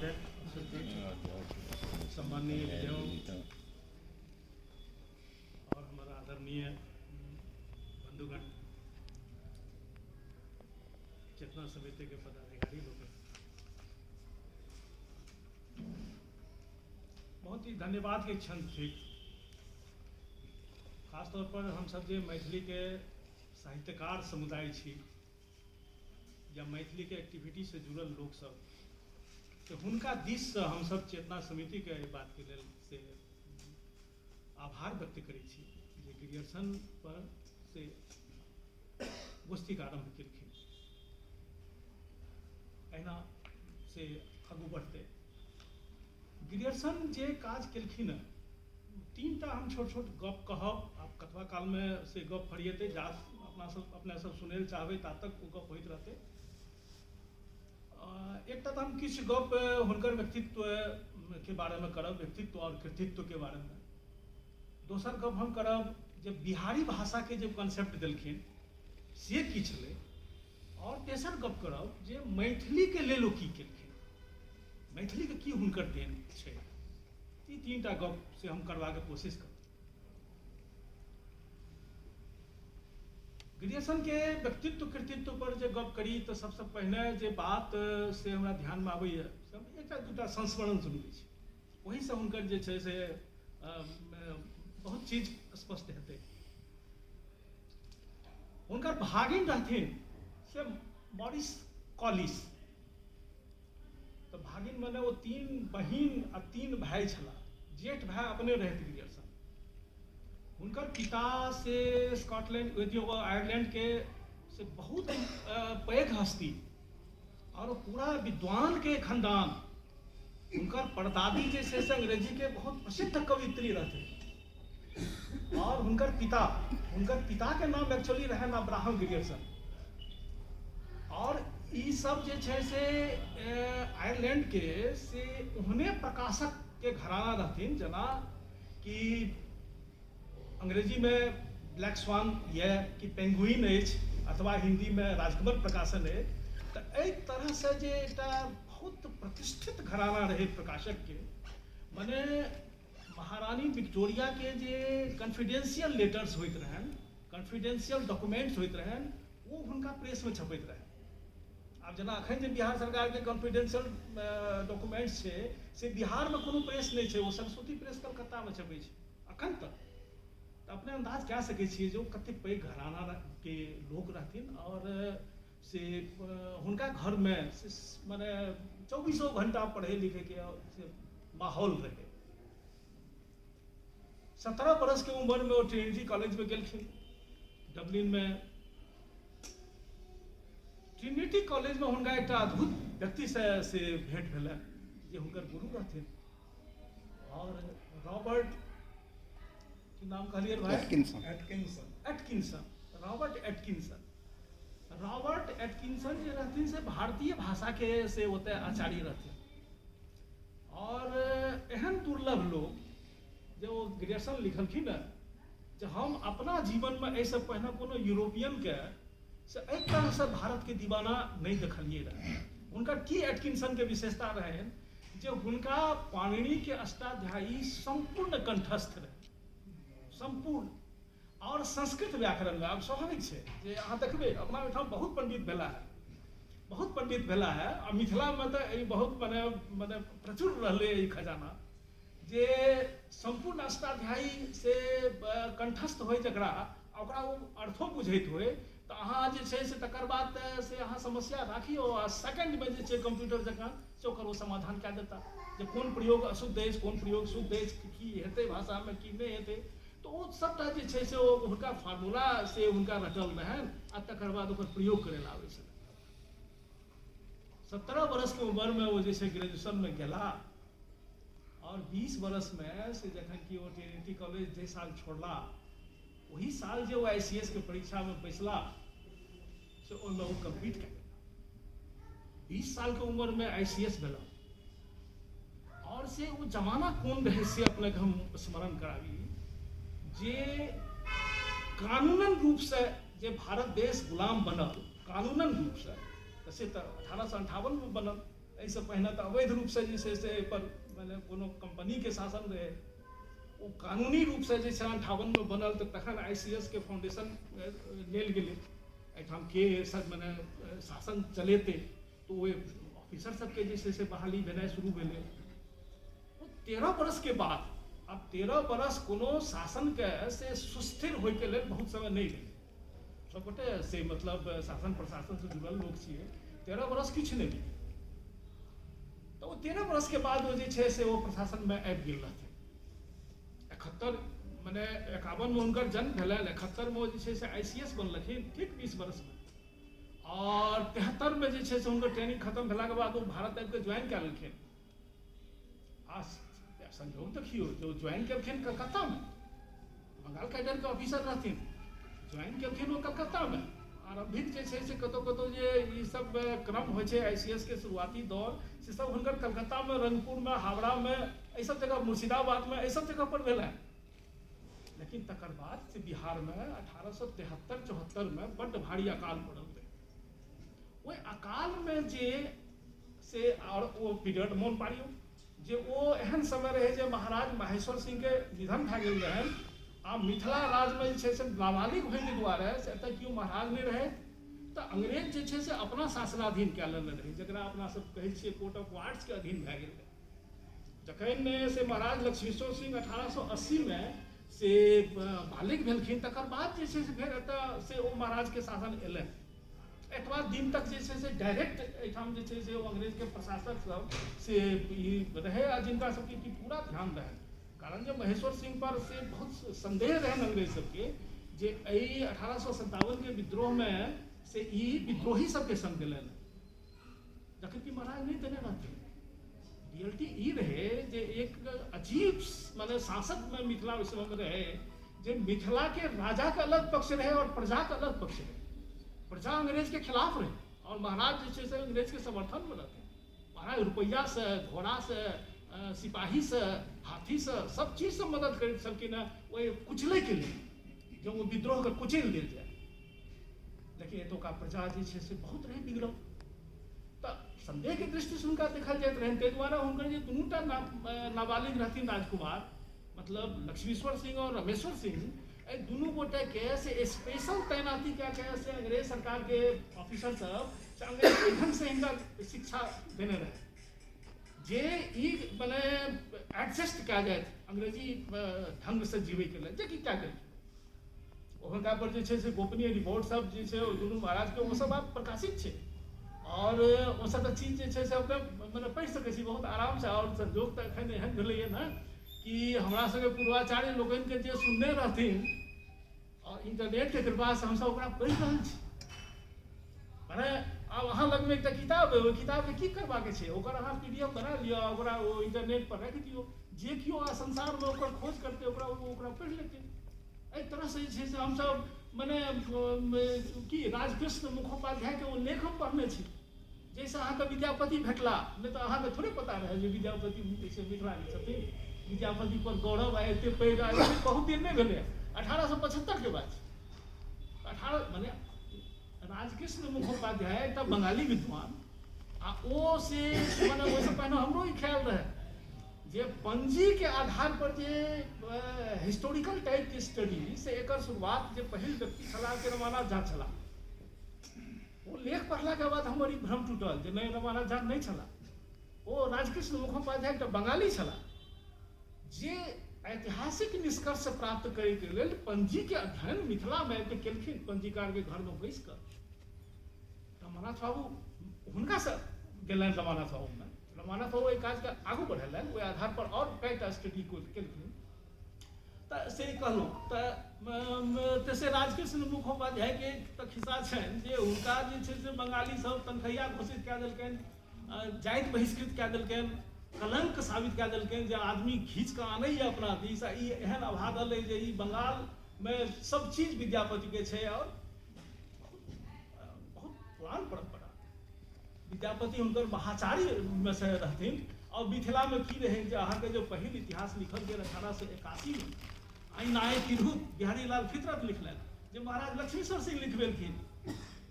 अध्यक्ष सम्माननीय विजयों और हमारा आदरणीय बंधुगण, चेतना समिति के पदाधिकारी लोग, बहुत ही धन्यवाद के क्षण थे। खासतौर पर हम सब जो मैथिली के साहित्यकार समुदाय छी या मैथिली के एक्टिविटी से जुड़ल लोग सब, तो हुनका दिस से हम सब चेतना समिति के बात के लेल से आभार व्यक्त करै छी जे गिरियर्सन पर से गोष्ठी का आरम्भ केलखिन। एना से आगू बढ़ते गिरियर्सन जे काज केलखिन, तीनटा हम छोट छोट गप कहब। आप कतबा काल में से गप फरिएते जा अपना सब सुनै लए चाहबै ता तक वो गप होइत रहते। एक तो हम किछ गप हुनकर व्यक्तित्व के बारे में करब, व्यक्तित्व और कृतित्व के बारे में। दोसर गप हम करब जब बिहारी भाषा के जब कॉन्सेप्ट देलखिन से की छलै, और तेसर गप करब जे मैथिली के लेल ओ की केलखिन, मैथिली के की हुनकर देन छै। ई तीनटा गप से हम करबाके कोशिश करब। गिरियर्सन के व्यक्तित्व कृतित्व पर जे गप करी तो सबसे पहले जे बात से हमरा ध्यान में आबैया, सब एकटा दूटा संस्मरण सुनबै छी, वही से हुनकर जे छै से बहुत चीज स्पष्ट हेतै। हुनकर भागिन रहथिन से मॉरिस कॉलिस। तो भागिन माने वो तीन बहिन आ तीन भाई छला। जेठ भाई अपने रहते गिरियर्सन। उनकर पिता से स्कॉटलैंड आयरलैंड के से बहुत पैघ हस्ती और पूरा विद्वान के खानदान। उनकर परदादी जैसे से अंग्रेजी के बहुत प्रसिद्ध कवित्री रहते। और उनकर पिता के नाम एक्चुअली रहे ना अब्राहम गिरियर्सन। और ई सब जे छै से आयरलैंड के से उहने प्रकाशक के घराना रहथिन, जना कि अंग्रेजी में ब्लैक स्वान ये कि पेंगुइन एज, अथवा हिंदी में राजकमल प्रकाशन है। तो एक तरह से जे एकटा बहुत प्रतिष्ठित घराना रहे प्रकाशक के, माने महारानी विक्टोरिया के जे कॉन्फिडेंशियल लेटर्स होइत रहन, कॉन्फिडेंशियल डॉक्यूमेंट्स होइत रहन, वो हुनका प्रेस में छपैत रहे। अब जना अखन जे बिहार सरकार के कॉन्फिडेंशियल डॉक्यूमेंट्स छै से बिहार में कोनो प्रेस नहीं छै, वो सरस्वती प्रेस कलकत्ता में छपै छै अखन तक। तो अपने अंदाज कह सकै छियै जो कते पैघ घराना के लोग रहथिन। और से हुनका घर में माने 24 घंटा पढ़े लिखे के से माहौल रहे। 17 बरस के उम्र में वो ट्रिनिटी कॉलेज में गेलखिन डबलिन में। ट्रिनिटी कॉलेज में हुनका एक अद्भुत व्यक्ति से भेंट भेलै जे हुनकर गुरु रहथिन। और रॉबर्ट की नाम कहलिए भाई, रॉबर्ट एटकिंसन जे रहथिन से भारतीय भाषा के से ओते आचार्य रहथिन। और एहन दुर्लभ लोग जो गिरियर्सन लिखलखिन न, जे हम अपना जीवन में ऐसे पहले कोनो यूरोपियन के से एक तरह से भारत के दीवाना नहीं देखलिए रहे। उनका की एटकिंसन के विशेषता रहे जो हुनका पाणिनि के अष्टाध्यायी संपूर्ण कंठस्थ रहे, संपूर्ण। और संस्कृत व्याकरण में अब स्वाभाविक है जे अहाँ देखबे अपना ओहिठाम बहुत पंडित भेला है, बहुत पंडित भेला है। और मिथिला में तो बहुत माने प्रचुर रहले ई खजाना जे संपूर्ण अष्टाध्यायी से कंठस्थ होय, जकरा ओकरा अर्थो बुझैत होय। तो अहाँ जे छै से तकर बाद से अहाँ समस्या राखियो आ सेकंड में जे छै कंप्यूटर जकाँ से ओकर वो समाधान कए देता जे कोन प्रयोग अशुद्ध अछि, कोन प्रयोग शुद्ध अछि, की हेतै भाषा में की नहीं हेतै। तो वो सबटा जे छै से उनका फार्मूला से उनका रटल रहन आ तकर बाद ओकर प्रयोग करे आबै छै। 17 बरस के उम्र में वो जैसे ग्रेजुएशन में गेला। और 20 बरस में से जखन कि वो ट्रिनिटी कॉलेज जे साल छोड़ला, वही साल जो ICS के परीक्षा में बैसला से ओहिमे वो कम्पीट कर। 20 साल के उम्र में ICS भेला। और से वो जमाना कौन रहे से अपने हम स्मरण करावी जे कानूनन रूप से जे भारत देश गुलाम बनल, कानूनन रूप से तो 1858 में बनल, एहिसँ पहिने तऽ अवैध रूपसँ जे छै से एहिपर मने कोनो कंपनीके शासन रहै, ओ कानूनी रूपसँ जे छै 58 में बनल, तऽ तखन ICS के फाउंडेशन लेल गेलै, एहिठाम के मने शासन चलेतै, तऽ ओहि ऑफिसर सबके जे छै से बहाली भेनाइ शुरू भेलै। 13 बरसके बाद, अब 13 बरस कोनो शासनके से सुस्थिर होइके लेल बहुत समय नहीं भेलै। सबगोटे से मतलब शासन प्रशासन से जुड़ल लोग छियै, 13 बरस किछु नहीं भेलै। तो वो 13 बरसके बाद वो जे छै से वो प्रशासनमे आबि गेल रहथिन। 71 मने 51 में हुनकर जन्म भेलनि, 71 में जे छै से ICS बनलखिन, ठीक 20 बरस में, और 73 में जे छै से हुनकर ट्रेनिंग खत्म भेलाके बाद वो भारत आबि कऽ ज्वाइन कए लेलखिन। आ संयोग देखियो, जो ज्वाइन केलखिन कलकत्ता में, बंगाल कैडर के ऑफिसर रहथिन, ज्वाइन केलखिन वो कलकत्ता में। आरंभिक जे छै से कतौ जे ई सब क्रम होइ छै ICS के शुरुआती दौर, से सब हुनकर कलकत्ता में, रंगपुर में, हावड़ा में, एहि सब जगह, मुर्शिदाबाद में, एहि सब जगह पर भेलै। लेकिन तकर बाद से बिहार में 1873-74 में बड्ड भारी अकाल पड़ल रहै। ओहि अकाल में जे से और ओ पीरियड मोन पारियो जे ओ एहन समय रहे जे महाराज महेश्वर सिंह के निधन भए गेल रहनि, आ मिथिला राज में जे छै से नाबालिग होइके दुआरे से एतऽ केओ महाराज नहीं रहे, तऽ अंग्रेज जे छै से अपना शासनाधीन कए लेने रहे, जकरा अपना सब कहै छियै कोर्ट ऑफ वार्ड्स के अधीन भए गेल रहे। जखन से महाराज लक्ष्मीश्वर सिंह 1880 में से बालिग भेलखिन, तकर बाद जे छै से फेर एतऽ से ओ महाराज के शासन एलै। एतबा दिन तक जे छै से डायरेक्ट एहिठाम जे छै से अंग्रेज के प्रशासक सब से ई रहे, आ जिनका सबके की पूरा ध्यान रहे, कारण जे महेश्वर सिंह पर से बहुत संदेह रहन अंग्रेज सबके, जे 1857 के विद्रोह में से ई विद्रोही सबके संग देलन, जबकि महाराज नहीं देने रहते। रियलिटी ई रहे जे एक अजीब माने शासक में मिथिला उस समय में रहे, जे मिथिला के राजा का अलग पक्ष रहे और प्रजा का अलग पक्ष रहे। प्रजा अंग्रेज के खिलाफ रहे और महाराज जे से अंग्रेज के समर्थन में रहते। महाराज रुपया से, घोड़ा से, सिपाही से, हाथी से, सब चीज से मदद कर सकिन वो कुचले के लिए, जो वो विद्रोह के कुचल दिल जाए। लेकिन एतुका प्रजा जे छै से बहुत रहे बिगड़ल, तो संदेह के दृष्टि से हुनका देखल जाइत रहनि। ताहि दुआरे हुनकर जे दुनूटा नाबालिग रहथिन राजकुमार, मतलब लक्ष्मीश्वर सिंह और रमेश्वर सिंह, दुनू गोटे के से स्पेशल तैनाती क्या से अंग्रेज सरकार के ऑफिसर सब से अंग्रेज ढंग से इनका शिक्षा देने रहे, जे ई माने एडजस्ट कए जाए अंग्रेजी ढंग से जीवे के लिए, जे कि क्या करी हुनका पर जे छै से गोपनीय रिपोर्ट सब जे छै दुनू महाराज के वो सब आप प्रकाशित छै, और वो सब चीज जे छै से अपने मैंने पढ़ि सकै छी बहुत आराम से। और संजोग तऽ एखन एहन भेलैए ने कि हमरा सबके पूर्वाचार्य लोगन के जे सुनने रहथिन, और इंटरनेट के कृपा से हमसब ओकरा पढ़ि रहल छी। माने आब अहाँ लग में एकटा किताब है, ओहि किताब के की करबा के छै, ओकर अहाँ PDF बना लिअ, ओकरा ओ इंटरनेट पर राखि दियौ, जे केओ आ संसार में ओकर खोज करते ओकरा पढ़ि लेते। एहि तरह से जे छै से हमसब मने की राजकृष्ण मुखोपाध्याय के ओ लेख हम पढ़ने छी, जैसे अहाँके विद्यापति भेटला, नहीं तो अहाँके थोड़े पता रहे जे विद्यापति मिथिला के छथिन। विद्यापति पर गौरव आए एते पैघ बहुत दिन नहीं भेलै, 1875 के बाद 18 माने राजकृष्ण मुखोपाध्याय एकटा बंगाली विद्वान, आ ओ से माने ओहिसँ पहिने हमरो ई ख्याल रहे जे पंजी के आधार पर जे हिस्टोरिकल टाइप के स्टडी से एकर शुरुआत जे पहिल व्यक्ति छलाह के रमानाथ झा छलाह। वो लेख पढ़ला के बाद हमर ई भ्रम टूटल जे नहीं रमानाथ झा नहीं छलाह, ओ राजकृष्ण मुखोपाध्याय एकटा बंगाली छलाह, जे ऐतिहासिक निष्कर्ष प्राप्त करे के लेल पंजी के अध्ययन मिथिला में केलखिन, पंजीकार के घर में बैस कर। रमानाथ बाबू हुनका से गेलनि, रमानाथ बाबू में रमानाथ बाबू एहि काज के आगू बढ़ेलनि, ओहि आधार पर और कईटा स्टडी केलखिन। तऽ से कहलहुँ तऽ से राजकृष्ण मुखोपाध्याय के तऽ खिस्सा छनि जे हुनका जे छै से बंगाली सब तनखैया घोषित कए देलकनि, जाति बहिष्कृत कए देलकनि, कलंक साबित कए देलकनि, जे आदमी खींच कऽ आनैए अपना दिस, ई एहन अभादल अइ जे ई बंगाल में सब चीज विद्यापति के छै, और बहुत पुरान परंपरा। विद्यापति हुनकर महाचार्य में से रहथिन, और मिथिला में की रहे जे अहाँके जो पहिल इतिहास लिखल गेल 1881 में आइनाए तिरहुत बिहारी लाल फितरत लिखलनि, जे महाराज लक्ष्मीश्वर सिंह लिखबेलखिन,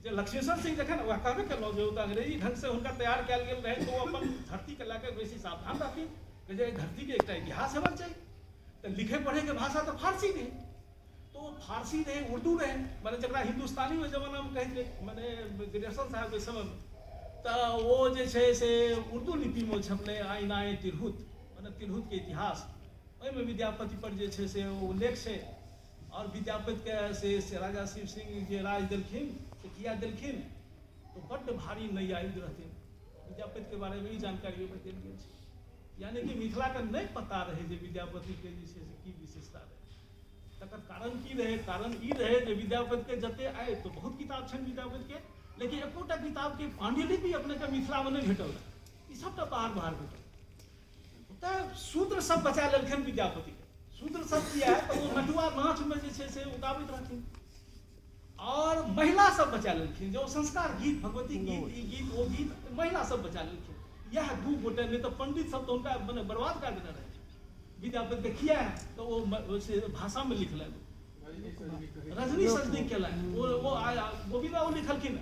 जे लक्ष्मीश्वर सिंह जखन वह कहबे केलहुँ जे ओ अंग्रेजी ढंग से हुनका तैयार कयल गेल रहै तो अपन धरती के लए बेसी सावधान रहथिन कि जे धरती के एकटा इतिहास हेबाक चाही। तो लिखे पढ़े के भाषा तो फारसी रहे, तो फारसी रहे, उर्दू रहे, माने जकरा हिंदुस्तानी में जमाना में कहते माने ग्रेजुएशन साहब के समय में तो वो जे छे से उर्दू लिपि में छपले आईनाए तिरहुत माने तिरहुत के इतिहास, ओहिमे विद्यापति पर जे छे से उल्लेख है। और विद्यापति के से राजा शिव सिंह जे राज देलखिन से किया देलखिन तो बड्ड भारी नैयायिक रहथिन, विद्यापति के बारे में ही जानकारी देल गेल छै। यानी कि मिथिला के नहीं पता रहे जे विद्यापति के जे छे से की विशेषता रहे। तकर कारण की रहे? कारण ई रहे जे विद्यापति के जते आए तो बहुत किताब छन विद्यापति के, लेकिन एकोटा किताब के पांडुलिपि अपने के मिथिला में नहीं भेटल रहे, ई सबटा बाहर भेटल। तो शूद्र सब बचा लेलखिन विद्यापति के। शूद्र सब किया है तो वो नटुआ नाच में जे छे से उदाबित रहथिन, और महिला सब बचा लेलखिन जो संस्कार गीत, भगवती गीत, ई गीत वो गीत महिला सब बचा लेलखिन। यह दू गोटे नहीं तो पंडित सब तो उनका मैंने बर्बाद कर देने रहे। विद्यापति के किया है तो वो भाषा में लिख लें, रजनी सजनी के वो आया वो भी वो लिखलखिन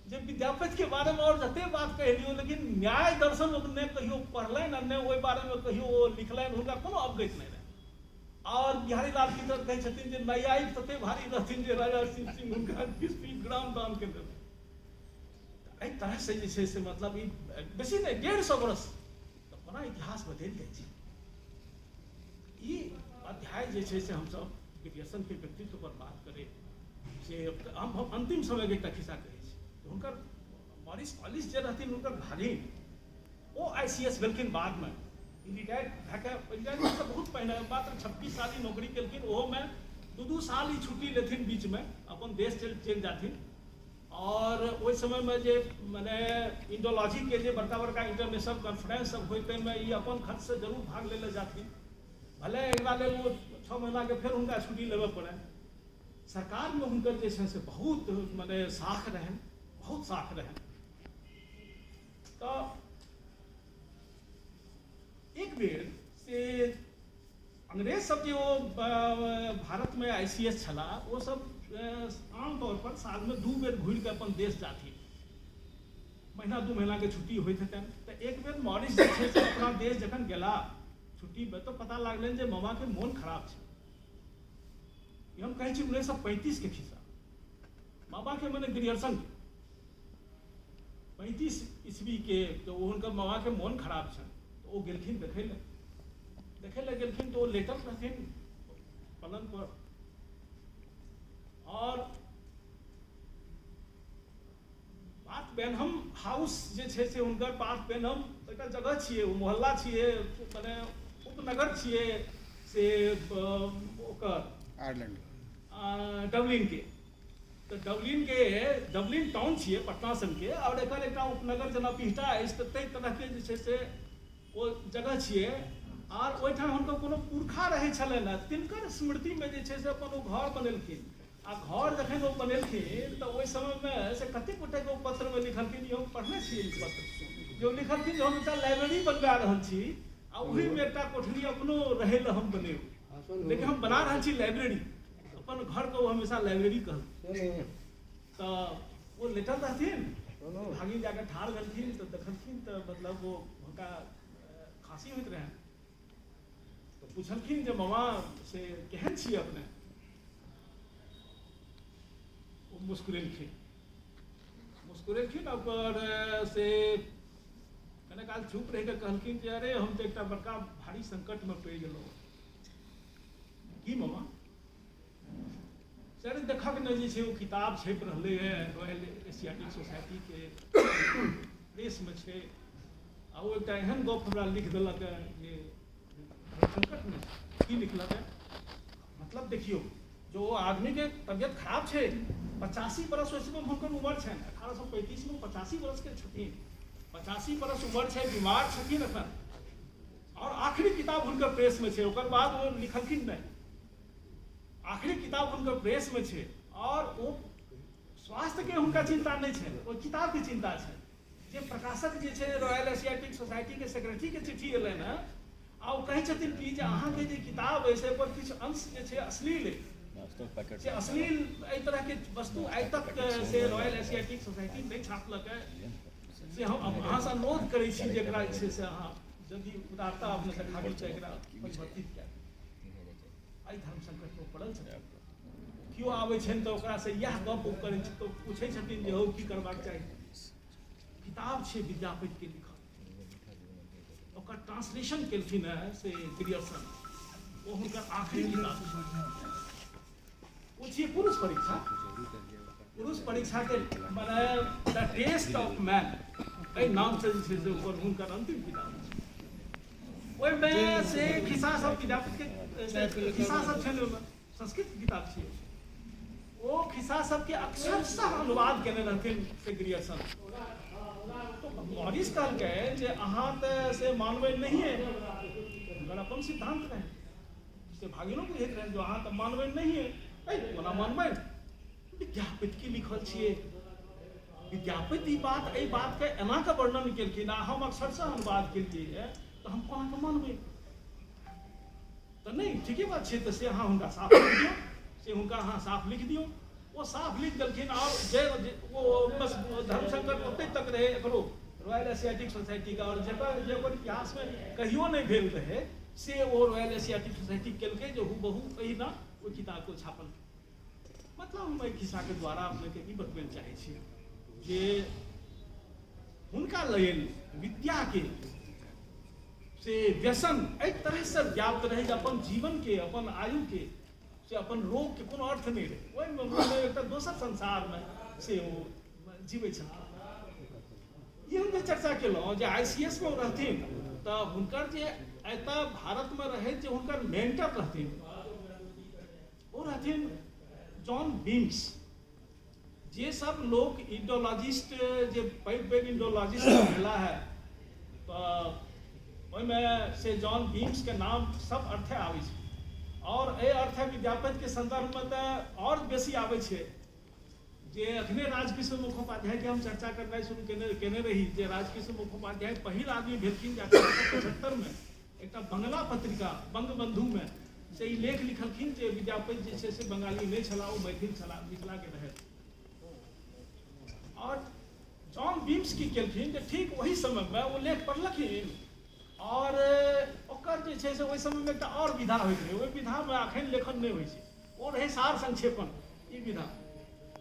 जब विद्यापति के बारे में और जते बात कहलियो, लेकिन न्याय दर्शन ने कहियो पढ़लन ने ओहि बारे में कहियो लिखलन, उनका कोनो अवगत नहीं रहे। और बिहारी लाल की तरह कहे छथिन जे न्यायिक तते भारी रहथिन जे राजा शिव सिंह उनका 20 ग्राम दान के देलखिन। एहि तरह से जे छे से मतलब ई बेसी नहीं 150 वर्ष तो कोना इतिहास बदल जाय छै। ई अध्याय जे छे से हम सब ग्रेजुएशन के व्यक्तित्व पर बात करे से हम अंतिम समय के एकटा खिस्सा कहै छी। हुनकर मॉरिस कॉलेज जे रहथिन हुनकर भागिन ओ आईसीएस भेलखिन बाद में रिटायर्ड भए के बहुत पहिने मात्र 26 साल ही नौकरी केलखिन, ओहो में 2-2 साल ही छुट्टी लेथिन बीच में अपन देश चल जाथिन। और ओहि समय में जे माने इंडोलॉजी के जे बड़का बड़का इंटरनेशनल कॉन्फ्रेंस सब होइत में ई अपन खर्च से जरूर भाग ले जाथिन, भले एकरा लेल वो 6 महीना के फिर उनका छुट्टी लेवे पड़े। सरकार में हुनकर जे छै से बहुत माने साख रहन, बहुत साख रहन। तो एक बेर से अंग्रेज सब जो भारत में आईसीएस छला वो सब आमतौर पर साल में 2 बेर घूर के अपन देश जाती, महीना 2 महीना के छुट्टी होइत हेतन। तो एक बेर मॉरिस जे छै से अपना देश जखन गेला छुट्टी पे तो पता लागलन जे मामा के मोन खराब छै। ई हम कहै छी 1935 के खिस्सा, मामा के मने ग्रेजुएशन 35 ईस्वी के, तो हुनकर मामा के मोन खराब छै तो वो गेलखिन देखे ले गेलखिन तो लेटल रहथिन पलंग पर। और बात बेनहम हाउस जे छै से हुनकर पास बेनहम एकटा जगह छियै, ओ मोहल्ला छियै, माने उपनगर छियै से ओकर आयरलैंड डबलिन के। तो डबलिन टाउन छियै पटना सन के, और एकर एकटा उपनगर जेना पिहटा अछि तऽ ताहि तरह के जे छै से ओ जगह छियै। और ओहिठाम हुनकर कोनो पुरखा रहै छलनि हैं, तिनकर स्मृति में जे छै से अपन ओ घर बनेलखिन। आ घर जखन ओ बनेलखिन तो ओहि समय में से कतेक गोटे के पत्र में लिखलखिन, हम पढ़ने छियै ई पत्र, जो लिखलखिन जे हम एकटा लाइब्रेरी बनबा रहल छी आ ओही में एकटा कोठरी अपनो रहै ले हम बनेब, लेकिन हम बना रहल छी लाइब्रेरी, अपन घर को हमेशा लाइब्रेरी कहल। तो वो लेटर रहथिन, भागी जाके ठाड़ भेलखिन तो देखलखिन तो मतलब वो हुनका खांसी होइत रहे, तो पूछलखिन जे मामा से केहन छी अपने। मुस्कुरेलखिन और से कने काल चुप रह के कहलखिन जे अरे हम तो एकटा बड़का भारी संकट में पड़ गेलहुँ। की मामा? सर देखक ने जे छै वो किताब छपि रहलै है रॉयल एशियाटिक सोसाइटी के प्रेस में छै, आ वो एकटा एहन गप हमरा लिख देलक है जे संकट में की लिखलक है। मतलब देखियो जो आदमी के तबियत खराब है, 85 बरस वैसे में हुनकर उम्र है, 1835 में 85 बरस के छथिन, 85 बरस उम्र है, बीमार छथिन एखन, और आखिरी किताब हुनकर प्रेस में है। ओकर बाद वो लिखलखिन नहीं, आखिरी किताब हुनकर प्रेस में है, और वो स्वास्थ्य के हुनका चिंता नहीं है, वो किताब की चिंता है। जे प्रकाशक जे छै रॉयल एशियाटिक सोसाइटी के सेक्रेटरी के चिट्ठी एलन है, आ वो कहै छथिन कि जे अहाँ के जे किताब है से पर किछु अंश जे छै अश्लील है, से अश्लील एहि तरह के वस्तु आइ तक से रॉयल एशियाटिक सोसाइटी नहीं छापलक है से हम अहाँ से अनुरोध करै छी जे एकरा जे छै से अहाँ यदि उदारता अपने देखाबी तऽ एकरा परिवर्तित कए एहि धर्म संकट में पड़ल छै केओ आबै छनि तऽ ओकरा से इएह गप करै छै तऽ पूछै छथिन जे हौ की करबाक चाही किताब छै विद्यापति के लिखल ओकर ट्रांसलेशन केलखिन है से ग्रियर्सन वो हुनकर आखिरी किताब वो छियै पुरुष परीक्षा के माने द टेस्ट ऑफ मैन एहि नाम से जे छै से ओकर हुनकर अंतिम किताब ओहिमे से खिस्सा सब विद्यापति के खिस्सा सब छै ओहिमे संस्कृत किताब छियै ओ खिस्सा सबके अक्षरशः अनुवाद केने रहथिन से ग्रियर्सन मॉरिस कहलकै जे अहाँ तऽ से मानबै नहिए हुनकर अपन सिद्धांत रहै से भागिनो बुझैत रहनि जो अहाँ तऽ मानबै नहिए कोना मानबै विद्यापति की लिखल छियै विद्यापति एहि बात के एना के वर्णन केलखिन आ हम अक्षरशः अनुवाद केलियै तऽ हम कोना के मानबै तऽ नहीं ठीके बात छै तऽ से अहाँ हुनका साफ लिख दियौ से हुनका अहाँ साफ लिख दियौ वो साफ लिख देलखिन और जे वो बस धर्म संकट ओते तक रहे एकरो रॉयल एशियाटिक सोसाइटी का और जेकर इतिहास में कहियो नहीं भेल रहे से वो रॉयल एशियाटिक सोसाइटी केलकै जो बहु अहिना वो किताब को छापल मतलब हम एहि खिस्सा के द्वारा अपने के ई बतबै चाहै छी जे हुनका लेल विद्या के से व्यसन एहि तरह से व्याप्त रहे जे अपन जीवन के अपन आयु के से अपन रोग के कोनो अर्थ नहीं रहे ओहिमे एकटा दोसर संसार में से वो जीवै छथि ई हम जे चर्चा केलहुँ जे ICS में रहथिन तऽ हुनकर जे एतऽ भारत में रहैत जे हुनकर मेंटर रहथिन वो रहथिन जॉन बीम्स जे सब लोग इंडोलॉजिस्ट जे पैघ इंडोलॉजिस्ट भेला है तऽ ओहिमे से जॉन बीम्स के नाम सब अर्थे आबै छै और एहि अर्थे विद्यापति के संदर्भ में तऽ और बेसी आबै छै जे अखने राजकिशोर मुखोपाध्याय के हम चर्चा करनाइ शुरू केने रही जे राजकिशोर मुखोपाध्याय पहिल आदमी भेलखिन जे 1875 में एकटा बंगला पत्रिका बंगबंधु में से ई लेख लिखलखिन जे विद्यापति जे छै से बंगाली नहीं छला ओ मैथिल छला मिथिला के रहे और जॉन बीम्स की केलखिन जे ठीक वही समय में वो लेख पढ़लखिन और ओकर जे छै से ओहि समय में एकटा और विधा होइत रहै ओहि विधा में अखन लेखन नहीं होइ छै ओ रहै सार संक्षेपण ई विधा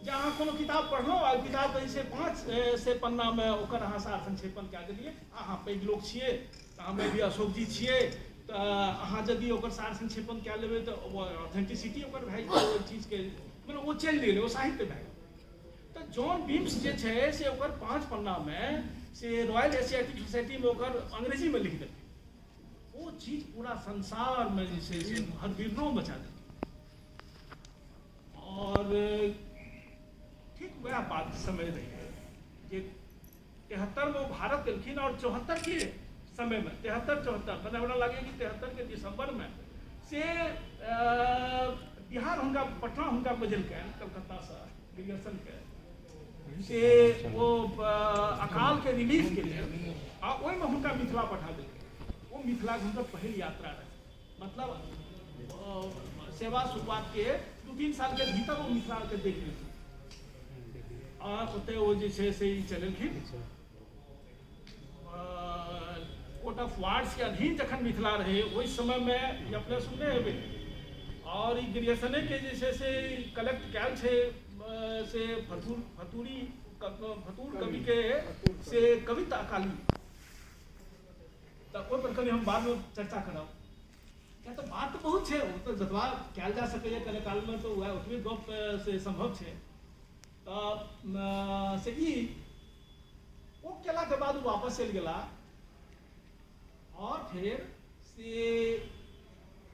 जे अहाँ कोनो किताब पढ़लहुँ आ किताब से 5 से पन्ना में ओकर अहाँ सार संक्षेपण कए देलियै अहाँ पैघ लोक छियै तऽ हमे भी अशोक जी छियै तऽ अहाँ यदि ओकर सार संक्षेपण कए लेबै तऽ ऑथेंटिसिटी ओकर भए जेतै ओहि चीजके मतलब ओ चलि गेलै ओ साहित्य भए गेलै तऽ जॉन बीम्स जे छै से ओकर 5 पन्ना में से रॉयल एशियाटिक सोसाइटी में ओकर अंग्रेजी में लिख देलकै वो चीज पूरा संसार में जे छै से हर विवरण बचा देलकै और ठीक वह बात समय रही है कि 73 में भारत एलखिन और 74 के समय में 73-74 मैंने हमरा लगे कि 73 के दिसंबर में से बिहार हुनका पटना हुनका बजेलकै कलकत्ता से ग्रियर्सन के से वो अकाल के रिलीफ के लिए आ ओहि में हुनका मिथिला पठा देलकै वो मिथिला के हुनकर पहिल यात्रा रहे मतलब सेवा शुरुआत के 2-3 साल के भीतर वो मिथिला के देख लेलखिन और ओते वो जे छै से ई चलेलखिन कोर्ट ऑफ वार्ड्स के अधीन जखन मिथिला रहे ओहि समय में अपने सुनने हेबै और ई ग्रियर्सने के जे छै से कलेक्ट कयल छै से फतूर कवि के से कविता अकाली तऽ ओहि पर कनि हम बाद में चर्चा करब क्या तो बात तो बहुत है तो जतवा कयल जा सकैए कने काल में तो वह ओतबे गप से संभव छै से ई वो केला के बाद वापस चल गेला और फिर से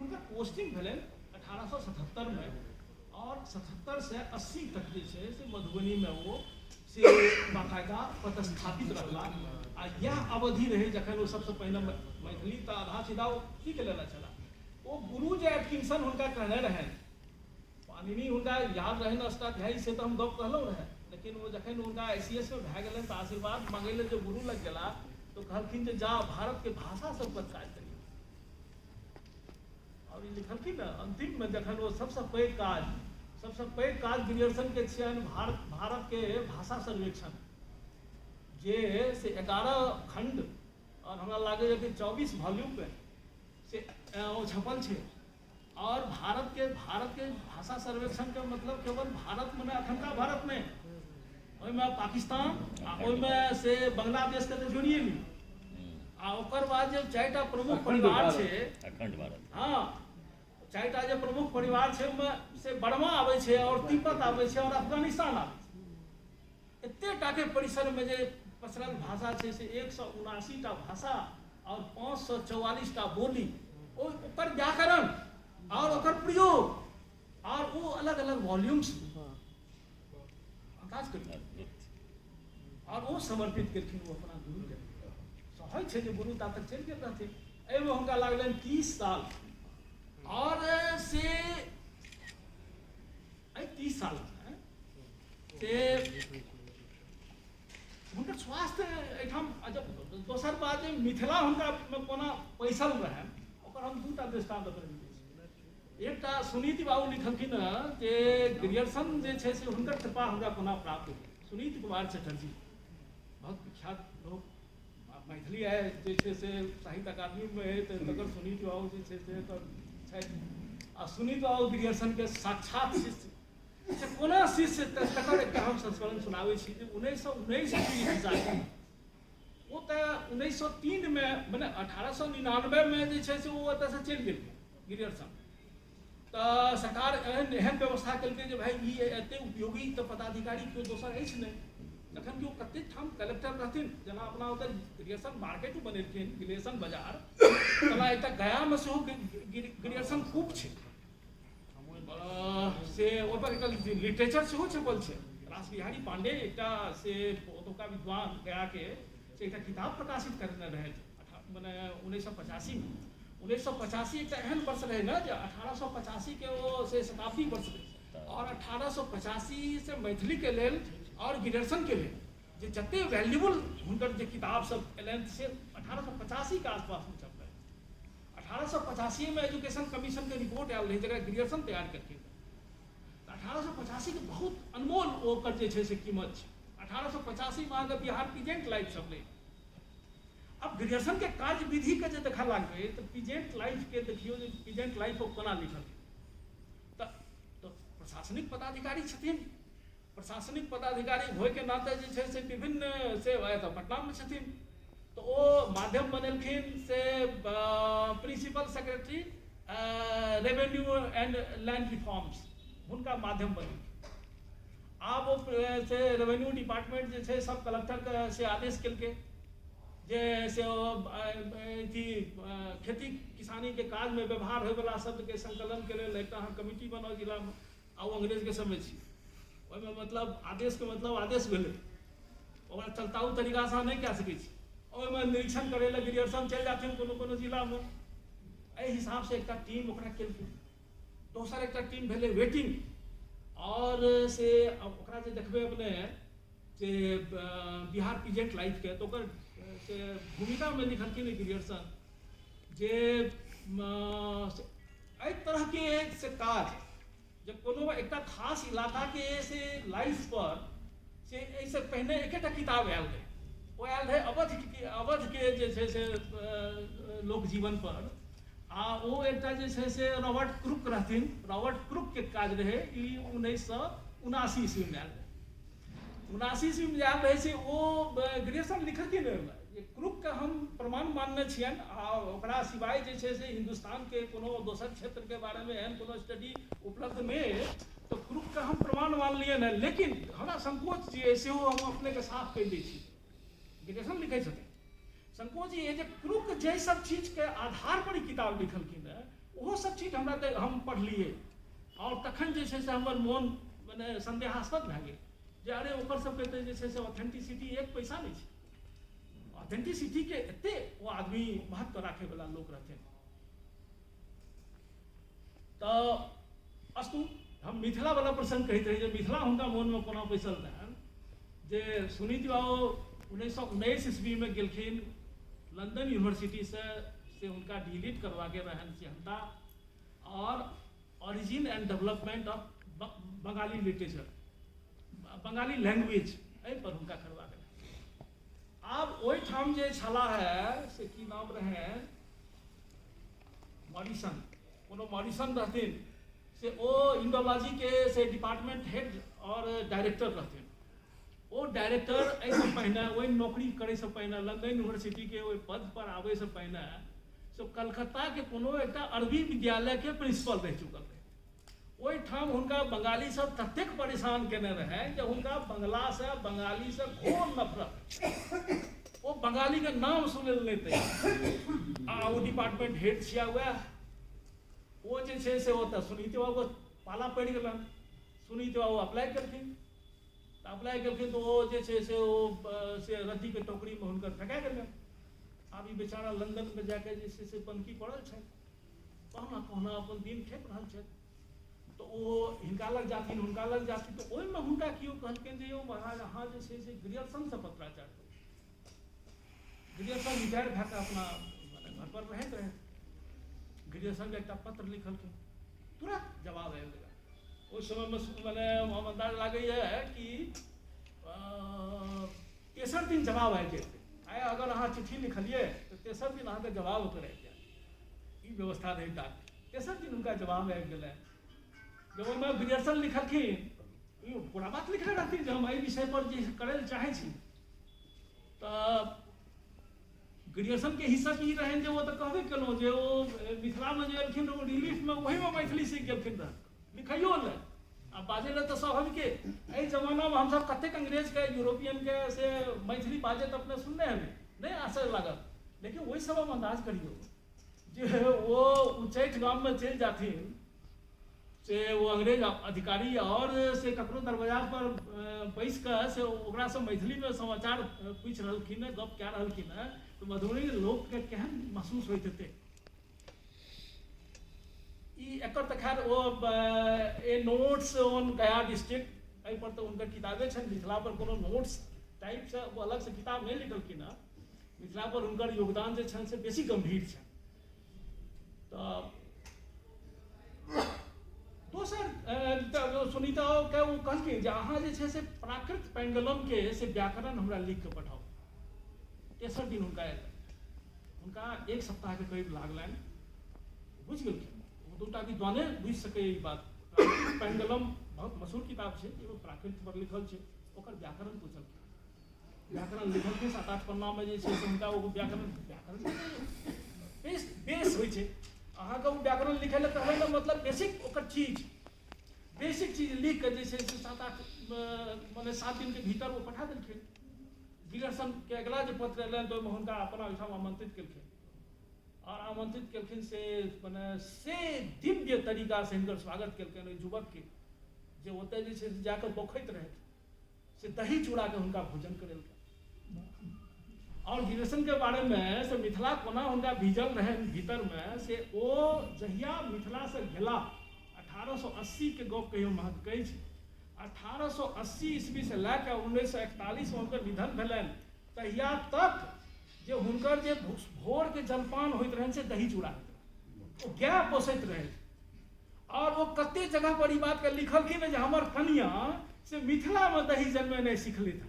उनका पोस्टिंग भेलन 1877 में और 77 से 80 तक जे छै से मधुबनी में वो से बाकायदा पदस्थापित रहला आ यह अवधि रहे जखन वो सबसे पहले मैथिली तऽ आधा सीधा सीख लेना चला वो गुरु जे एटकिंसन हुनका कहने रहे पाणिनि हुनका याद रहन अष्टाध्यायी से तो हम गप कहलहुँ रहे लेकिन वो जखन हुनका ICS में भए गेलन तऽ आशीर्वाद मांगे लेल जो गुरु लग गेला तो कहलखिन जे जा भारत के भाषा सब पर काज करिए और ई लिखलखिन न अंतिम में जखन वो सबसे पैघ काज ग्रियर्सन के छियनि भारत के भाषा सर्वेक्षण, जे से 11 खंड और हमरा लागैए कि 24 वॉल्यूम पे से ओ छपल छै। और भारत के भाषा सर्वेक्षण के मतलब केवल भारत में अखंडा भारत में, ओहिमे पाकिस्तान आ ओहिमे से बांग्लादेश के तो जोड़िए ली, आ ओकर बाद जे 4टा प्रमुख परिवार छै अखंड भारत, हाँ 4टा जे प्रमुख परिवार छै ओहिमे से बर्मा आबै छै और तिब्बत आबै छै और अफगानिस्तान आबै छै। एतेटा के परिसर में जे पसरल भाषा छै से 179टा भाषा और 544टा बोली, ओकर व्याकरण और ओकर प्रयोग और वो अलग अलग वॉल्यूम्स काज करिए और वो समर्पित केलखिन वो अपना गुरु के। सहै छै जे गुरु ता तक चलि गेल रहथिन, एहिमे हुनका लागलनि 30 साल। और से 30 साल से हुनकर स्वास्थ्य एहिठाम जब दोसर बात जे मिथिला हुनका कोना पैसल रहै, ओकर हम 2टा दृष्टांत अपने दै छी। एकटा सुनीति बाबू लिखलखिन जे ग्रियर्सन जे छै से हुनकर कृपा हमरा कोना प्राप्त भेल। सुनीति कुमार चटर्जी बहुत विख्यात लोग, मैथिली है जे छै से साहित्य अकादमी में है, तो तकर सुनीति बाबू जे छै से तो छै। आ सुनीति बाबू ग्रियर्सन के साक्षात शिष्य से कोना शिष्य तकर एकटा हम संस्मरण सुनाबै छी। 1919 ईस्वी वो तो 1903 में मने 1899 में जे छै से वो एतऽ से चलि गेल ग्रियर्सन। तो सरकार एहन व्यवस्था केलकै जे भाई ई एते उपयोगी तो पदाधिकारी केओ दोसर अछि नहि, जखन कि ओ कतेक ठाम कलेक्टर रहथिन, जेना अपना ओतऽ ग्रियर्सन मार्केट बनेलखिन, ग्रियर्सन बाजार, तेना एकटा गया में सेहो ग्रियर्सन खूब छै से ओपर एकटा लिटरेचर सेहो छपल छै। रास बिहारी पांडे एकटा से ओतुका विद्वान गया के से एकटा किताब प्रकाशित करने रहे मने 1985 में। 1985 एक एहन वर्ष रहे ना जो 1885 के वो से शताब्दी वर्ष रहे, और 1885 से मैथिली के लेल और ग्रियर्सन के लेल जे जते वैल्यूबल हुनकर जे किताब सब एलन से 1885 के आसपास में छपल। 1885 में एजुकेशन कमीशन के रिपोर्ट आयल रही जगह ग्रियर्सन तैयार करके। 1885 के बहुत अनमोल ओकर जे छै से कीमत छै। 1885 में अहाँके बिहार पीजेंट लाइफ छपलै। अब ग्रियर्सन के कार्य विधि के जे देखा लागबे तो पीजेंट लाइफ के देखियो जे पीजेंट लाइफ कोना लिखल तो प्रशासनिक पदाधिकारी छथिन। प्रशासनिक पदाधिकारी होय के नाते जे छै से विभिन्न से पटना में छथिन, तो वो माध्यम बनेलखिन से principal secretary revenue and land reforms हुनका माध्यम बनेलखिन। आब वो से रेवेन्यू डिपार्टमेंट जे छै सब कलेक्टर के से आदेश केलकै जे से थी खेती किसानी के काज में व्यवहार होय वाला शब्द के संकलन के लेल एकटा कमिटी बनाओ जिला में। आ अंग्रेज के समय छी ओहिमे मतलब आदेश के मतलब आदेश भेलै, ओकरा चलताऊ तरीका से नहीं कह सकै छी। ओहिमे निरीक्षण करे ला ग्रियर्सन चल जाथिन कोनो जिला में। एहि हिसाब से एकटा टीम ओकरा केलकै। दोसर एकटा टीम भेलै वेटिंग, और से ओकरा जे देखबै अपने जे बिहार पीजेंट लाइफ के तो ओकर से भूमिका में लिखलखिन ग्रियर्सन जे एहि तरह के से काज जब कोनो एकटा खास इलाका के से लाइफ पर से ऐसे पहले एकटा किताब आयल रहे, वो आयल रहे अवध के जे छै से लोक जीवन पर। आ वो एकटा जे छै से रॉबर्ट क्रुक रहथिन, रॉबर्ट क्रुक के काज रहे ई 1979 ईस्वी में आयल रहे। 79 ईस्वी में आयल रहे से वो ग्रियर्सन लिखलखिन क्रुक के हम प्रमाण मानने छियन। आ ओकरा सिवाय जे छै से हिंदुस्तान के कोनो दोसर क्षेत्र के बारे में एहन कोनो स्टडी उपलब्ध नहीं, तो क्रुक के हम प्रमाण मानलियन है। लेकिन हमरा संकोच जे सेहो हम अपने के साफ कह दै छी, ग्रियर्सन लिखै छथिन संकोच ये जे क्रुक जे सब चीज के आधार पर किताब लिखलखिन है वो सब चीज हमरा हम पढ़लिए, और तखन जे छै से हमर मोन मने संदेहास्पद भए गेल जे अरे ओकर सबके तऽ जे छै से ऑथेंटिसिटी एक पैसा नहीं छै। ऑथेंटिसिटी के एते वो आदमी महत्व राखे वाला लोग रहते। तो अस्तु हम मिथिला वाला प्रसंग कहते रहे, मिथिला हुनका मन में कोना बैसल रहन जे सुनीति बाबू 1919 ईस्वी में गेलखिन लंदन यूनिवर्सिटी से उनका डिलीट करवा के रहन सिहनता। और origin and development of Bengali literature, Bengali language एहि पर हुनका करबाक रहै। आब ओहिठाम जे छलाह है से की नाम रहे मॉरिसन, कोनो मॉरिसन रहथिन से ओ इंडोलॉजी के से डिपार्टमेंट हेड और डायरेक्टर रहथिन। ओ डायरेक्टर एहिसँ पहिने ओहि नौकरी करैसँ पहिने लंदन यूनिवर्सिटी के ओहि पद पर आबैसँ पहिने से कलकत्ता के कोनो एकटा अरबी विद्यालय के प्रिंसिपल रहि चुकल रहै। ओहिठाम हुनका बंगाली सब ततेक परेशान केने रहे जे हुनका बंगला से बंगाली से घोर नफरत, ओ बंगाली के नाम सुनै लए नहि तैयार। आ ओ डिपार्टमेंट हेड छिया हुआ वो जे छै से ओतऽ सुनीति बाबू पाला पड़ि गेलन। सुनीति बाबू अप्लाई केलखिन तऽ अप्लाई केलखिन तऽ ओ जे छै से ओ से रद्दी के टोकरीमे हुनकर फेंका गेलन। आब ई बेचारा लंदन में जाके जे छै से पनकी पड़ल छै, कहना कहना अपन दिन खेप रहल छै। तो ओ हिनका लग जाथिन हुनका लग जाथिन तऽ ओहिमे हुनका केओ कहलखिन जे यौ महाराज अहाँ जे छै से ग्रेजुएशनसँ पत्राचार करू। ग्रेजुएशन रिटायर भए कऽ अपना घर पर रहैत रहै, ग्रेजुएशन के एकटा पत्र लिखलखिन, तुरंत जवाब आबि गेल। ओहि समय में मैंने अंदाज लागैए कि तेसर दिन जवाब आबि जेतै। आइ अगर अहाँ चिट्ठी लिखलिए तो तेसर दिन अहाँके जवाब ओतऽ आबि जायत। ई व्यवस्था रही ता तेसर दिन हुनका जवाब आबि गेलै। जब ओहिमे ग्रेजुएशन लिखलखिन पूरा बात लिखने रहथिन जे हम एहि विषय पर जे करै लए चाहै छी। तऽ ग्रेजुएशन के हिस्सा ई रहनि जे ओ तऽ कहबे केलहुँ जे ओ मिथिलामे जे एलखिन ओ रिलीफमे ओहिमे मैथिली सीख गेलखिन रह लिखैयो लए आ बाजै लए। तऽ स्वाभाविक एहि जमानामे हमसब कतेक अंग्रेजके यूरोपियनके से मैथिली बाजैत अपने सुनने हेबै, नहि आश्चर्य लागत। लेकिन ओहि समय अंदाज करियौ जे ओ उच्चैठ गाममे चलि जाथिन से वो अंग्रेज अधिकारी और से ककरो दरवाजा पर बैस कऽ से ओकरासँ मैथिलीमे समाचार पूछि रहलखिन है, गप कए रहलखिन है, तो मधुबनी लोकके केहन महसूस होइत हेतै। ई एकर तऽ खैर ओ ए नोट्स ऑन गया डिस्ट्रिक्ट एहि पर तऽ हुनकर किताबे छनि। मिथिला पर कोनो नोट्स टाइपसँ वो अलगसँ किताब नहि लिखलखिन हँ। मिथिला पर हुनकर योगदान जे छनि से बेसी गंभीर छनि। तऽ दोसर सुनीता के वो कहलखिन जे अहाँ जे छै से प्राकृत पेंडुलम के से व्याकरण हमरा लिख के पठाउ। तेसर दिन हुनका हुनका एक सप्ताह के करीब लागलनि, बुझि गेलखिन। दूटा विद्वाने बुझि सकै ई बात। पेंडुलम बहुत मशहूर किताब छै, एगो प्राकृत पर लिखल छै, ओकर व्याकरण पूछलखिन। व्याकरण लिखलखिन 7-8 पन्नामे जे छै से हुनका ओ व्याकरण बेस होइ छै। अहाँके ओ व्याकरण लिखै लए कहबै तऽ मतलब बेसिक चीज लिख कऽ जे छै से 7 दिन के भीतर वो पठा देलखिन। ग्रेजुएशन के अगला जे पत्र एलनि तऽ ओहिमे हुनका अपना ओहिठाम आमंत्रित केलखिन और आमंत्रित केलखिन से दिव्य तरीका से हिनकर स्वागत केलखिन। ओहि युवक के जे ओतय जे छै से जाकऽ बौखैत रहै से दही चूड़ा के हुनका भोजन करेलकै। और ग्रेजुएशन के बारे में से मिथिला कोना हुनका भीजल रहे भीतर में से ओ जहिया मिथिला से गेला 1880 के गप कहियो महत्व कहै छै। 1880 ईस्वी से लए कऽ 1941 में हुनकर निधन भेलनि तहिया तक जे हुनकर जे भोर के जलपान होइत रहनि से दही चूड़ा होइत रहनि। ओ गाय पोसैत रहे और वो कते जगह पर ई बात के लिखलखिन जे हमर कनिया से मिथिला में दही जन्मेनाइ सिखले था।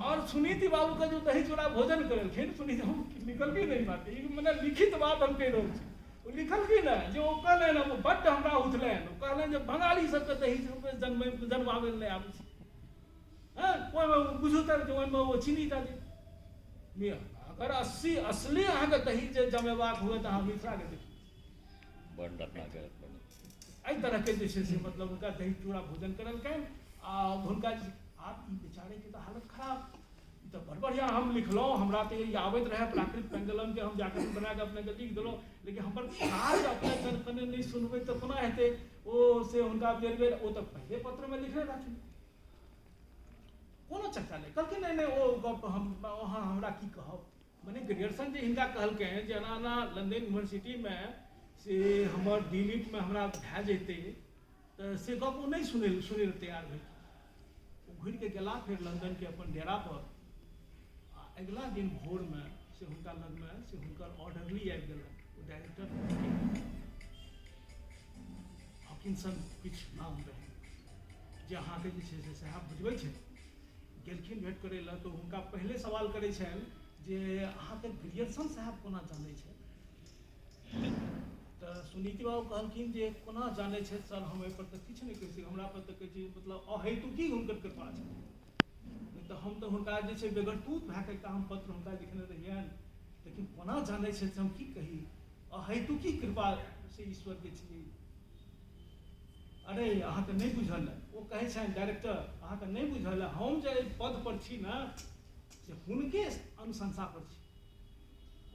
और सुनीति बाबू का जो दही चूड़ा भोजन करेलखिन, सुनीति बाबू लिखलखिन नहीं बात, मैंने लिखित बात हम कह रहल छी। वो लिखलखिन है जो कहलन वो बड्ड हमरा उठलनि, वो कहलन जे बंगाली सबके दही जन्माबै नहि आबै छै। हाँ ओहिमे बुझू तऽ ओहिमे वो चीनी टा दे। अगर असली अहाँके दही जे जमेबाक हुए तऽ अहाँ मिथिला के देखियौ एहि तरह के जे छै से मतलब हुनका दही चूड़ा भोजन करेलकनि। आ हुनका आप ई बेचारे के तो हालत खराब। तो बड़ बढ़िया हम लिखलहुँ, हमरा तो ये आबैत रहे प्राकृत पेंडुलम के हम व्याकरण बना के अपने के लिख देलहुँ, लेकिन हमर काज अपने कने नहीं सुनबै तो कोना हेतै। ओ से हुनका बेर ओ तो पहले पत्र में लिखने रहथिन, कोनो चर्चा नहीं कहलखिन नहीं ओ गप हम अहाँ हमरा की कहब। मने ग्रेजुएशन जे हिनका कहलकनि जे एना लंदन यूनिवर्सिटी में से हमर डीलिट में हमरा भए जेतै तऽ से गप ओ नहीं सुनै लए तैयार भेल। घुरि के गेला फिर लंदन के अपन डेरा पर। अगला दिन भोर में से हुनका लग में से हुनकर ऑर्डरली आबि गेलनि। ओ डायरेक्टर पार्किंसन किछु नाम रहै, जे अहाँके जे छै से साहब बुझबै छै। गेलखिन भेंट करै लए तऽ हुनका पहिले सवाल करै छनि जे अहाँके ग्रियर्सन साहब कोना जानै छै। तऽ सुनीति बाबू कहलखिन जे कोना जानै छै सर, हम एहिपर तऽ किछु नहि कहै छी, हमरा पर तऽ कहै छी मतलब अहेतुकी हुनकर कृपा छै। नहि तऽ हम तऽ हुनका जे छै बेगरतूत भए कऽ एकटा हम पत्र हुनका लिखने रहियनि, लेकिन कोना जानै छै से हम की कही, अहेतुकी कृपा से ईश्वरके छियै। अरे अहाँके नहि बुझल है, वो कहै छनि डायरेक्टर अहाँके नहि बुझल है, हम जे पद पर छी ने से हुनके अनुशंसा पर छी।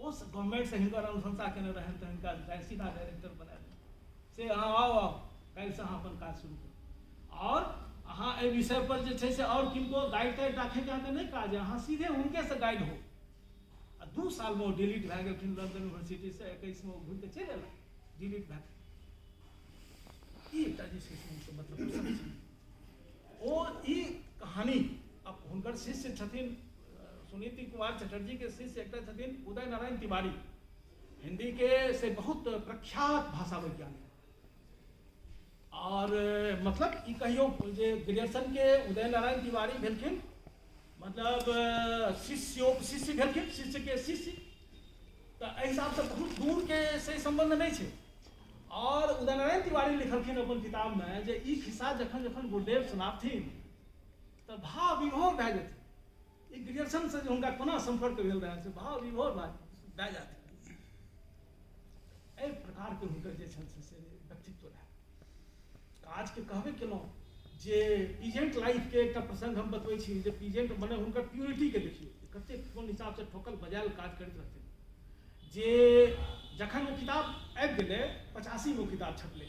वो गवर्नमेंट से हिनकर अनुशंसा केने रहन तऽ हिनका सीधा डायरेक्टर बना देलकै से अहाँ आउ काल्हिसँ अहाँ अपन काज शुरू करू। और अहाँ एहि विषय पर जे छै से और किनको गाइड ताइड राखैके अहाँके नहि काज है, अहाँ सीधे हुनकेसँ गाइड हो। आ 2 सालमे ओ डिलीट भए गेलखिन लंदन यूनिवर्सिटीसँ, 21में ओ घुरि कऽ चलि एला डिलीट भए कऽ। ई एकटा जे छै से मतलब ओ ई कहानी अब हुनकर शिष्य छथिन सुनीति कुमार चटर्जी के शिष्य एकटा छथिन उदय नारायण तिवारी, हिंदी के से बहुत प्रख्यात भाषा वैज्ञानिक। और मतलब ई कहियो जे ग्रेजुएशन के उदय नारायण तिवारी भेलखिन मतलब शिष्य भेलखिन, शिष्य के शिष्य, तो एहि हिसाबसँ बहुत दूर के से संबंध नहीं छै। और उदय नारायण तिवारी लिखलखिन अपन किताब में जे ई खिस्सा जखन जखन गुरुदेव सुनाबथिन तऽ भाव विभोर भए जेथिन। ई ग्रेजुएशन से हुनका कोना संपर्क भेल रहे से भाव विभोर भए जाथिन। एहि प्रकार के हुनकर जे छनि से व्यक्तित्व रहे। काज के कहबे केलहुँ जे पीजेंट लाइफ के एक प्रसंग हम बतबै छी जे पीजेंट मने हुनकर प्यूरिटी के देखिए कते कोन हिसाब से ठोकल बजायल काज करैत रहथिन। जे जखन वो किताब आबि गेलै 85 में किताब छपलै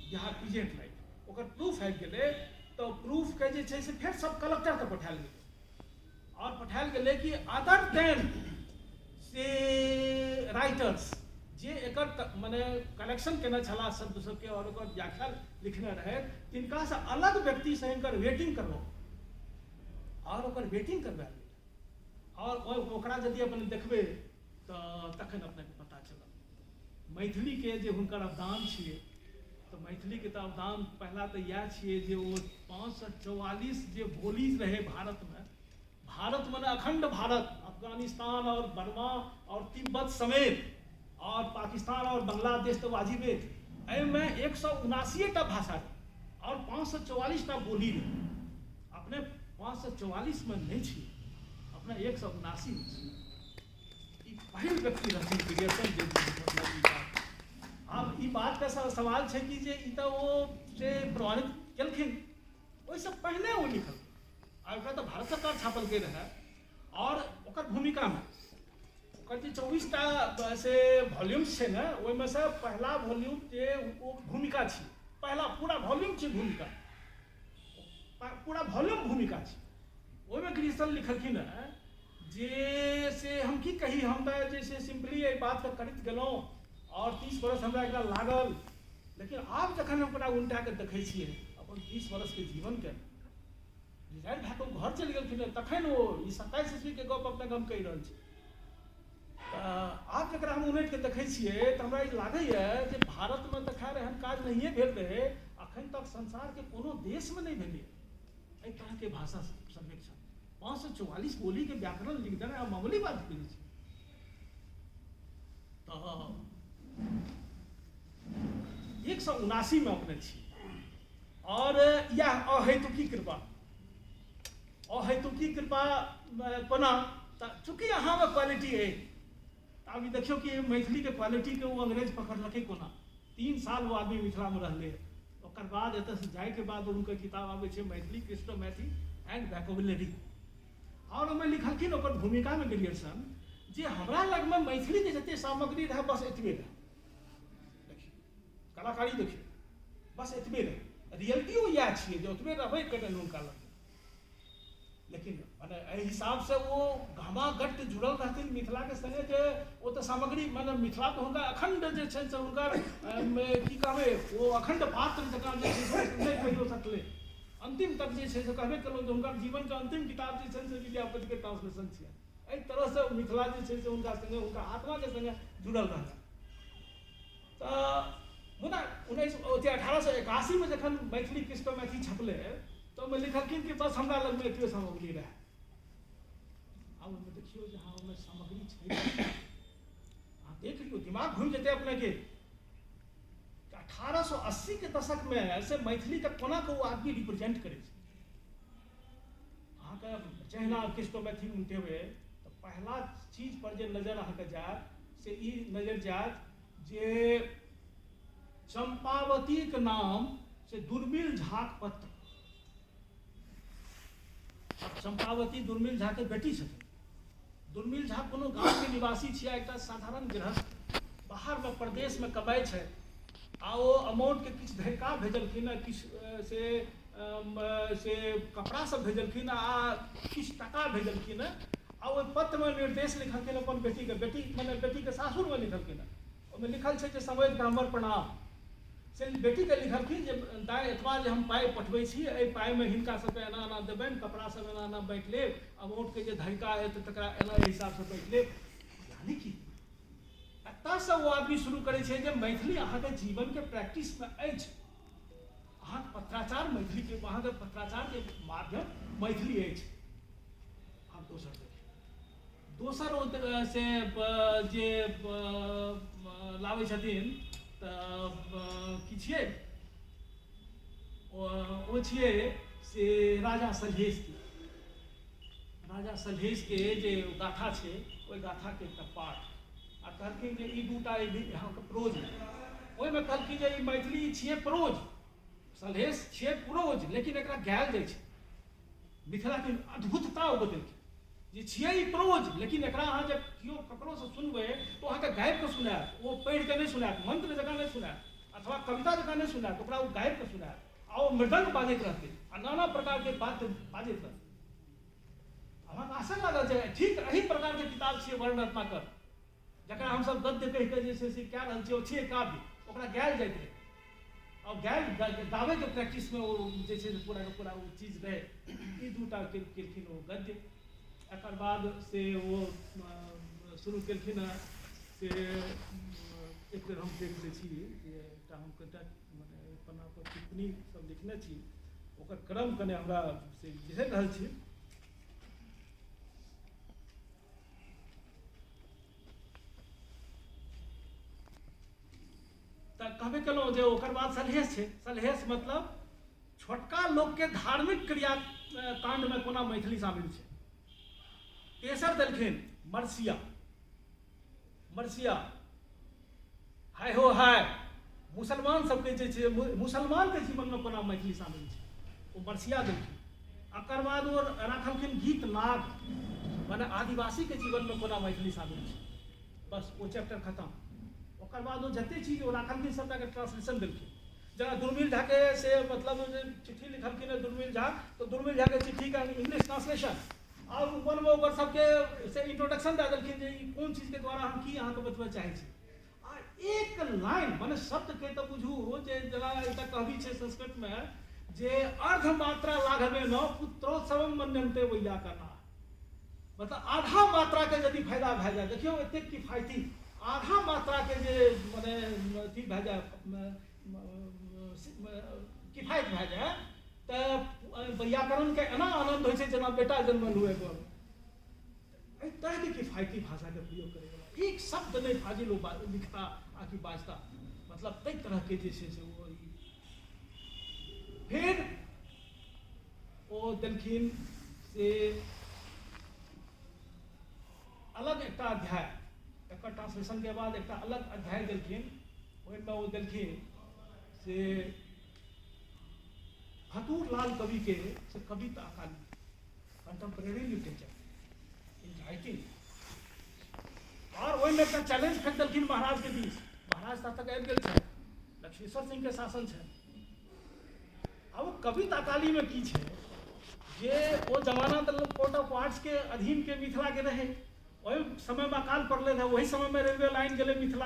बिहार पीजेंट लाइफ, ओकर प्रूफ आबि गेलै तो प्रूफ के जे छै से फेर सब कलेक्टर के पठायल गेलै और पठायल गेलै कि अदर देन से राइटर्स जे एकर मने कलेक्शन केने छला शब्द सबके और ओकर व्याख्या लिखने रहे तिनका से अलग व्यक्ति से हिनकर वेटिंग करबो और ओकर वेटिंग करबा और ओकरा यदि अपन देखबै तो तखन अपने पता चलत। मैथिली के जे हुनकर अवदान छियै तो मैथिली के तो अवदान पहला तो यह छियै जे वो 544 जे बोली रहे भारत में, भारत मने अखंड भारत, अफगानिस्तान और बर्मा और तिब्बत समेत और पाकिस्तान और बांग्लादेश तो वाजिबे, में 179टा भाषा रहे और 544टा बोली रहे। अपने 544 में नहीं छी, अपने 179 में पहिल व्यक्ति रहथिन ग्रेजुएशन जे। अब ई बात का सवाल है कि जे ई तो वो से प्रमाणित केलखिन, ओहिसँ पहिने वो लिखल आ ओकरा तो भारत सरकार छापल के रहे और ओकर भूमिका में ओकर जे 24टा से वॉल्यूम्स छै ने ओहिमे से पहला वॉल्यूम जे ओ भूमिका छी, पहला पूरा वॉल्यूम छै भूमिका, पूरा वॉल्यूम भूमिका छै। ओहिमे ग्रेजुएशन लिखलखिन है जे से हम की कही, हम तो जैसे सिंपली एहि बात के करैत गेलहुँ और 30 बरस हमरा एकरा लागल, लेकिन आब जखन हम ओकरा उल्टा के देखै छियै अपन 30 बरस के जीवन के रिटायर भए कऽ घर चलि गेलखिन तखन ओ ई 27 ईस्वी के गप अपने हम कहि रहल छी। आब जकरा हम उनटि के देखै छियै तऽ हमरा ई लागैए जे भारतमे तऽ खैर एहन काज नहिए भेल रहै, अखन तक संसार के कोनो देशमे नहीं भेलै एहि तरह के भाषा सर्वेक्षण। 544 बोली के व्याकरण लिख देना मामूली बात नहीं है। तो 179 में अपने छी और यह अहेतुकी कृपा, अहेतुकी कृपा कोना चूँकि अहाँ में क्वालिटी है। अब देखियो कि मैथिली के क्वालिटी के वो अंग्रेज पकड़लकै कोना। 3 साल वो आदमी मिथिला में रहले, ओकर बाद एतऽ से जाए के बाद उनकर किताब आबै छै मैथिली क्रिस्टोमैथी एंड वोकैबुलरी और ओहिमे लिखलखिन ओकर भूमिका में ग्रेजुएशन जे हमरा लग में मैथिली के जते सामग्री रहे बस एतबे रहे, देखिए कलाकारी देखिए बस एतबे रहे, रियलिटी वो यह छियै जे ओतबे रहबे करै हुनका लग। लेकिन माने एहि हिसाब से वो घमाघट जुड़ल रहथिन मिथिला के संगे जे ओ तऽ सामग्री माने मिथिला के हुनका अखंड जे छै से हुनकर की कहबै वो अखंड पात्र जकाँ जे छै से नहि कहियो सकलै। अंतिम तक जे छै से कहबे केलहुँ जे हुनकर जीवन के अंतिम किताब जे छै से विद्यापति के ट्रांसलेशन छियै। एहि तरह से मिथिला जे छै से हुनका संगे हुनका आत्मा के संगे जुड़ल रहलै। तऽ मुदा 1881 में जखन मैथिली क्रिस्टोमैथी छपलै तो ओहिमे लिखलखिन कि बस हमरा लगमे एतबे सामग्री रहै। आब ओहिमे देखियौ जे हाँ ओहिमे सामग्री छै, अहाँ देख लियौ दिमाग घुमि जेतै अपने के। 1880 के दशक में से मैथिली के कोना के वो आदमी रिप्रेजेंट करे छै। अहाँके जहिना क्रिस्टोमैथी उनटेबै तो पहला चीज पर जे नजर अहाँके जायत से ई नजर जायत जे चंपावती के नाम से दुर्मिल झाक पत्र। चंपावती दुर्मिल झा के बेटी छथिन। दुर्मिल झा कोनो गाँव के निवासी छियै, एकटा साधारण गृहस्थ, बाहर में प्रदेश में कमाई छै। आ ओ अमाउंट के किछु धैका भेजलखिन, किछु से कपड़ा सब भेजलखिन, आ किछु टका भेजलखिन। आ ओहि पत्र में निर्देश लिखलखिन अपन बेटी के, माने बेटी के सासुर में लिखलखिन। ओहिमे लिखल छै जे समझ हमर प्रणाम। से बेटी के लिखलखिन जे दाइ एतबा जे हम पाइ पठबै छी, एहि पाइ में हिनका सबके एना एना देबनि, कपड़ा सब एना एना बाँटि लेब, अमाउंट के जे धैका हेतै तकरा एना हिसाब से बाँटि लेब। यानी कि एतऽसँ ओ आदमी शुरू करै छै जे मैथिली अहाँके जीवन के प्रैक्टिस में अछि। अहाँके पत्राचार मैथिली के, अहाँके पत्राचार के माध्यम मैथिली अछि। आब दोसर से जे लाबै छथिन तऽ की छियै, ओ छियै से राजा सलहेश के। राजा सलहेश के जे गाथा छै, ओहि गाथा के एकटा पाठ आ कहलखिन जे ई दूटा अहाँके प्रोज। ओहिमे कहलखिन जे ई मैथिली छियै प्रोज, सलहेश छियै प्रोज, लेकिन एकरा गायल जाइ छै। मिथिला के अद्भुतता ओ बतेलखिन जे छियै ई प्रोज, लेकिन एकरा अहाँ जब केओ ककरो से सुनबै तो अहाँके गाबि के सुनायत, ओ पढ़ि के नहीं सुनायत, मंत्र जकाँ नहीं सुनायत, अथवा कविता जकाँ नहीं सुनायत, ओकरा ओ गाबि के सुनायत। आ ओ मृदंग बाजैत रहतै आ नाना प्रकार के बात बाजैत रहतै। अहाँके आश्चर्य लागल जे ठीक एही प्रकार के किताब छियै वर्ण रत्नाकर, जकरा हमसब गद्य कहि के जे छै से कए रहल छियै, ओ छियै काव्य, ओकरा गायल जाइत रहै। और गावे के प्रैक्टिस में वो जे छै पूरा के पूरा वो चीज रहे। ई दूटा केलखिन ओ गद्य। एकर बाद से वो शुरू केलखिन से एक बेर हम देख लै छी जे एकटा हम कनिटा मने पन्ना पर टिप्पणी सब लिखने छी, ओकर क्रम कने हमरा से बिसरि रहल छी। कहबे केलहुँ जे ओकर बाद सलहेश छै। सलहेश मतलब छोटका लोक के धार्मिक क्रिया कांड में कोना मैथिली शामिल छै। तेसर देलखिन मरसिया। मरसिया हाय हो हाय, मुसलमान सबके जे छै, मुसलमान के जीवन में कोना मैथिली शामिल छै, ओ मरसिया देलखिन। एकर बाद ओ राखलखिन गीत नाद, माने आदिवासी के जीवन में कोना मैथिली शामिल छै। बस वो चैप्टर खत्म। ओकर बाद वो जते चीज वो राखलखिन सबटा के ट्रांसलेशन देलखिन। जेना दुर्मिल झा के से मतलब चिट्ठी लिखलखिन है दुर्मिल झा, तो दुर्मिल झा के चिट्ठी का इंग्लिश ट्रांसलेशन और ऊपर में ओकर सबके से इंट्रोडक्शन दे देलखिन जे ई कोन चीज के द्वारा हम की अहाँके बतबय चाहै छी। आ एक लाइन माने शब्द के तो बुझू जे जेना एकटा कहबी छै संस्कृत में जे अर्ध मात्रा लाघवे न पुत्रोत्सवम मन्यन्ते वैयाकरणा। मतलब आधा मात्रा के यदि फायदा भए जाए, देखियो एते किफायती आधा मात्रा के जे माने अथी भए जाए, किफायत भए जाए, तो व्याकरण के एना आनंद होइ छै जेना बेटा जन्मल हुए पर। एहि तरह के किफायती भाषा के प्रयोग करे वाला एक शब्द नहीं फाजिल लिखता आकि बाजता, मतलब कई तरह के जे छै से वो। फिर वो देलखिन से अलग एक अध्याय, एक ट्रांसलेशन के बाद एक अलग अध्याय देलखिन। ओहिमे वो देलखिन से हतूर लाल कवि के से कविता अकाली, कंटेम्परेरी लिटरेचर इन राइटिंग। और ओहिमे एक चैलेंज फेंक देलखिन महाराज के बीच। महाराज तक आबि गेल छै, लक्ष्मीश्वर सिंह के शासन छै। अब कविता अकाली में की छै जे वो जमाना तो कोर्ट ऑफ आर्ट्स के अधीन के मिथिला के रहे, वही समय में अकाल पड़ले रहे, वही समय में रेलवे लाइन गए मिथिला,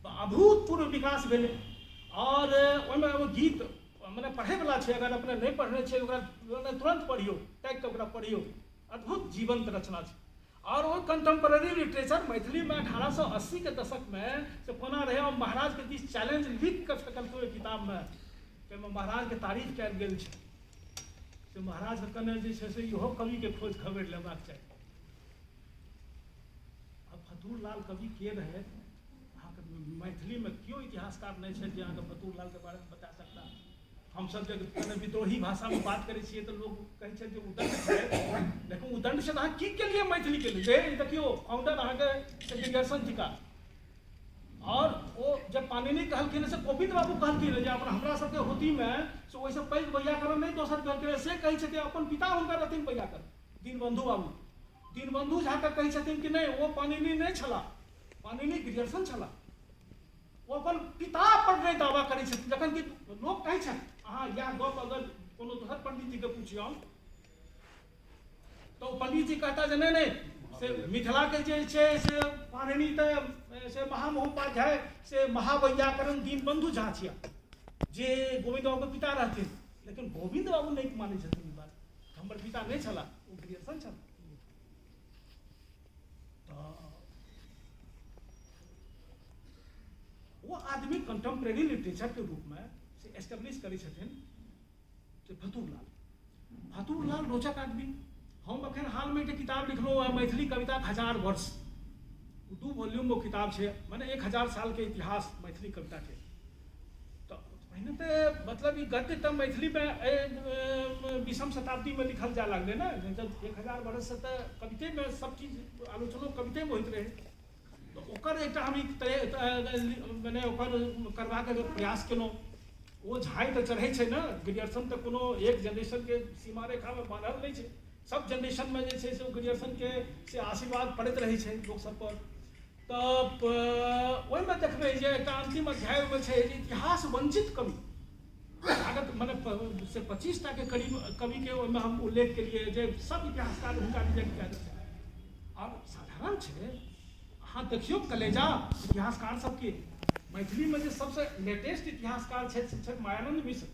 अभूतपूर्व विकास भेले। और ओहिमे वो गीत मैंने पढ़े वाला है, अगर अपने नहीं पढ़ने तुरंत पढ़ियो, ताकि ओकरा पढ़ियो, अद्भुत जीवंत रचना है। और वो कंटेम्पररी लिटरेचर मैथिली में 1880 के दशक में से कोना रहे और महाराज के दिस चैलेंज लिख कर सकल किताब में महाराज के तारीफ कल गेल छै से महाराज के कने जे छै से इहो कवि के खोज खबर लेबाक चाहिए। अब फतूर लाल कवि के रहे मैथिली में क्यों इतिहासकार नहीं है जे अहाँके फतूर लाल के बारे में बता सकता। हम सब जब विद्रोही भाषा में बात करै छियै तो लोग कहै छै जे उदंड छै, लेकिन उदंड से अहाँ की केलिए मैथिली के लिए देखियो फाउंडर अहाँके गिरियर्सन जी का। और वो जब पाणिनि कहलखिन से गोविंद बाबू कहलखिन जे अपन हमरा सबके होती में से ओइसे पैघ वैयाकरण नहीं दोसर कहलखिन से कहै छथिन अपन पिता हुनकर रहथिन वैयाकरण दीनबंधु बाबू। दीनबंधु झा के कहै छथिन कि नहीं वो पाणिनि नहीं छला, पाणिनि गिरियर्सन छला। वो अपन पिता पर नहीं दावा करै छथिन, जखन कि लोग कहै छथि अहाँ या गप अगर कोनो दोसर पंडित जी के पूछियौ तो पंडित जी कहता जे नहीं से मिथिला के जे छै से पाणिनि से महामहोपाध्याय से महावैयाकरण दीनबंधु झा छिया जे गोविंद बाबू के पिता रहथिन, लेकिन गोविंद बाबू नहीं मानै छथिन ई बात, हमर पिता नहीं छला ओ गिरियर्सन छल। वो आदमी कंटेम्परेरी लिटरेचर के रूप में से एस्टेब्लिश करै छथिन से फतूर लाल रोचक आदमी। हम अखन हाल में एक किताब लिखलहुँ है मैथिली कविता 1000 वर्ष, 2 वॉल्यूम वो किताब है, मैंने 1000 साल के इतिहास मैथिली कविता के। तो पहिने तो मतलब ई गद्य तब मैथिली में 20वीं शताब्दी में लिखल जा लगले ना, जब 1000 वर्ष से तो कविते में सब चीज आलोचना कविते में होइत रहे। तो ओकर एक हम मैंने करवा के प्रयास केलहुँ। वो झाई तो चढ़े छै ना, गिरियर्सन तो कोनो एक जनरेशन के सीमा रेखा में बांधल नहीं छै, सब जनरेशन में जे छै से गिरियर्सन के से आशीर्वाद पड़ैत रहे छै लोक सब पर। तब ओहिमे देखबै जे एकटा अंतिम अध्याय में छै जे इतिहास वंचित कवि लागत मने से 25 टा के करीब कवि के ओहिमे हम उल्लेख केलिए जे सब इतिहासकार हुनका रिजेक्ट कए देलकै। और साधारण छै हाँ देखियो कलेजा इतिहासकार सबके मैथिली में जो सबसे लेटेस्ट इतिहासकार है शिक्षक मायानंद मिश्र।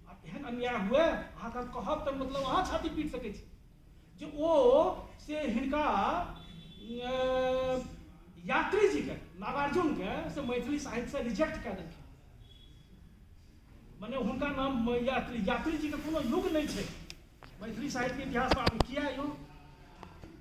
अब एहन अन्याय हुए अहाँ कहब तो मतलब अहाँ छाती पीट सकै छी जे ओ से हिनका यात्री जी के नागार्जुन के से मैथिली साहित्य से रिजेक्ट कए देलखिन। मने हुनका नाम यात्री जी के कोनो युग नहीं है मैथिली साहित्य के इतिहास में। आप किया यो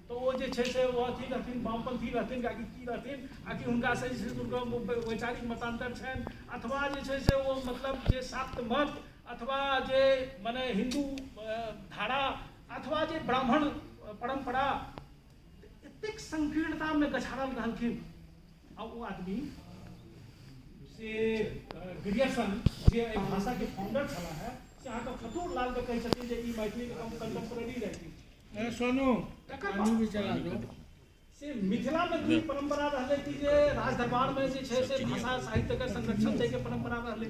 तो वो जे छै से वो अथी रहथिन वामपंथी रहथिन की रहथिन आकि हुनका से वैचारिक मतांतर छनि, अथवा जे छै से वो मतलब जे शाक्त मत अथवा जे मने हिंदू धारा अथवा जे ब्राह्मण परंपरा एतेक संकीर्णता में गछाड़ल रहलखिन। अब वो आदमी से गिरियर्सन जे भाषा के फाउंडर छला है से अहाँके फतूर लाल के कहै छथिन जे ई मैथिली के कंटेम्पररी रहथिन। सोनू पानी भी चला दो से मिथिला में की परंपरा रहले कि जे राज दरबार में जे छै से भाषा साहित्य के संरक्षण दै के परंपरा रहले।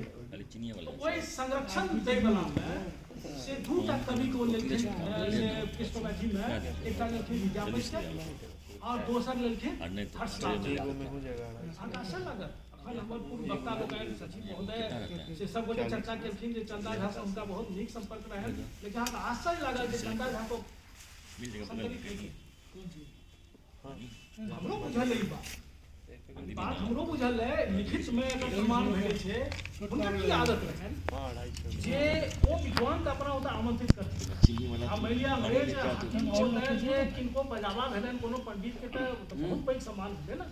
तो ओइ संरक्षण दै वाला में से 2 टा कवि को लेलखिन से कृष्णजी में, एकटा लेलखिन विद्यापति और दोसर लेलखिन हर्षलाल। आकर्षण लागत अखन हमर पूर्व वक्ता लोग सचिव महोदय से सब गोटे चर्चा केलखिन जे चंदा झा से उनका बहुत नीक संपर्क रहे, लेकिन अहाँके आश्चर्य लागल जे चंदा झा को हमरो बुझल है बात हमरो बुझल है लिखित में अगर प्रमाण भेटै छै हुनकर की आदत रहनि जे ओ विद्वान के अपना ओतऽ आमंत्रित करथिन। आ मैलिया अंग्रेज हाकिम होतै जे किनको बजावा भेलनि कोनो पंडित के तऽ बहुत पैघ सम्मान भेलै ना,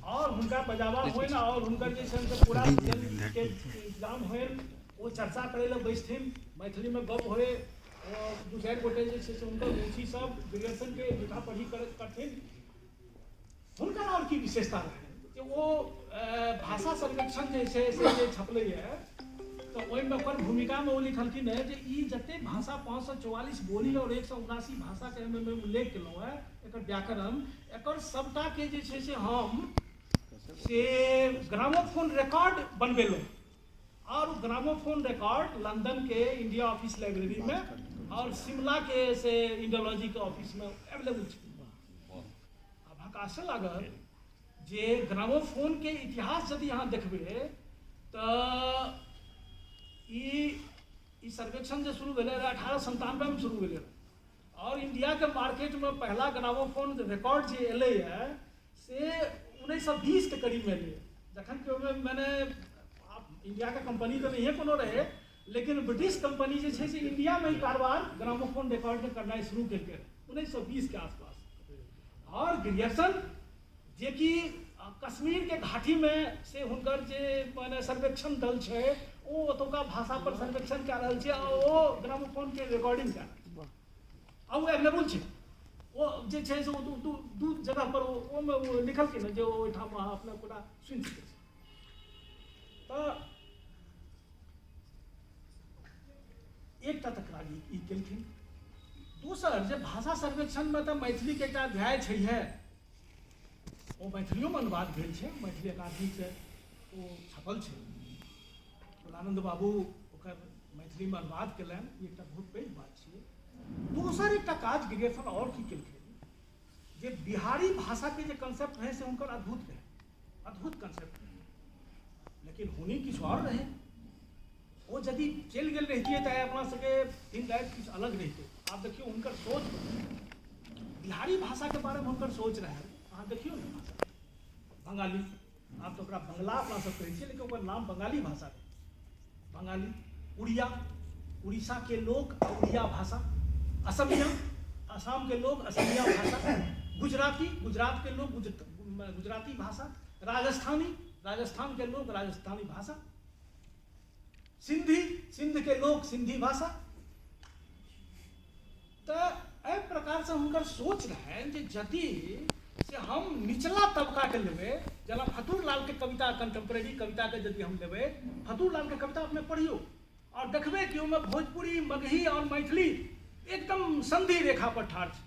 और हुनका बजावा होइन और हुनकर जे छनि से पूरा के इंतजाम होइन, ओ चर्चा करै लए बैसथिन, मैथिली में गप होय, 2-4 गोटे जे छै से हुनकर रुचि सब गिरियर्सन के लिखा पढ़ी करथिन। हुनका और की विशेषता रहे कि वो भाषा संरक्षण जे छै से जे छपलै है तो ओहिमे ओकर भूमिका में वो लिखलखिन है जे ई जते भाषा 544 बोली और 179 भाषा के में उल्लेख केलहुँ है एकर व्याकरण एकर सबटा के जे छै से हम से ग्रामोफोन रिकॉर्ड बनबेलहुँ। और ग्रामोफोन रिकॉर्ड लंदन के इंडिया ऑफिस लाइब्रेरी में और शिमला के से इंडियोलॉजी के ऑफिस में अवेलेबल छै। अब आश्चर्य लागल जे ग्रामोफोन के इतिहास यदि अहाँ देखबै तो ई सर्वेक्षण जो शुरू भेलै 1897 में शुरू भेलै और इंडिया के मार्केट में पहला ग्रामोफोन रिकॉर्ड जो एले है से 1920 के करीब में एले, जखन कि ओहिमे मैंने इंडिया के कंपनी तो नहीं कोनो रहे, लेकिन ब्रिटिश कंपनी जो है से इंडिया में ही कारोबार ग्रामोफोन रिकॉर्ड के करना शुरू करके 1920 के आसपास। और ग्रियर्सन जे कि कश्मीर के घाटी में से हुनकर जे माने सर्वेक्षण दल है वो ओतुका भाषा पर सर्वेक्षण कऽ रहल छै और वो ग्रामोफोन के रिकॉर्डिंग कऽ रहल छै और वो अवेलेबल छै। वो जे छै से दू जगह पर वो लिखल छै ने जे ओहिठाम अहाँ अपना पूरा सुनि सकै छी। तऽ एकटा तकरार ई केलखिन। दोसर जे भाषा सर्वेक्षण में तो मैथिली के एकटा अध्याय छै, वो मैथिलियों में अनुवाद भेल छै, मैथिली अकादमी से वो छपल छै। कुलानंद बाबू ओकर मैथिली में अनुवाद केलनि, ई एकटा बहुत पैघ बात छै। दोसर एकटा काज ग्रियर्सन और की केलखिन जे बिहारी भाषा के जे कंसेप्ट है से हुनकर अद्भुत रहे, अद्भुत कंसेप्ट रहे, लेकिन हुनी किछु और रहे। वो यदि चल गए रहती तो अपना सबके थिंक लाइफ कुछ अलग रहते। आप देखियो उनकर सोच बिहारी भाषा के बारे में उनकर सोच रहे। आप देखियो ना भाषा बंगाली, आप तो ओकरा बंगला अपना सब कहै छियै, लेकिन ओकर नाम बंगाली भाषा है। बंगाली, उड़िया, उड़ीसा के लोग उड़िया भाषा, असमिया, असम के लोग असमिया भाषा, गुजराती, गुजरात के लोग गुजराती भाषा, राजस्थानी, राजस्थान के लोग राजस्थानी भाषा, सिंधी, सिंध के लोग सिंधी भाषा। तो एहि प्रकार से हुनकर सोच रहे जे यदि से हम निचला तबका के लेबे, जेना फतूर लाल के कविता, कंटेम्प्रेरी कविता के यदि हम लेबे, फतूर लाल के कविता अपने पढ़ियो और देखबे कि ओहिमे भोजपुरी, मगही और मैथिली एकदम संधि रेखा पर ठाढ़ छै।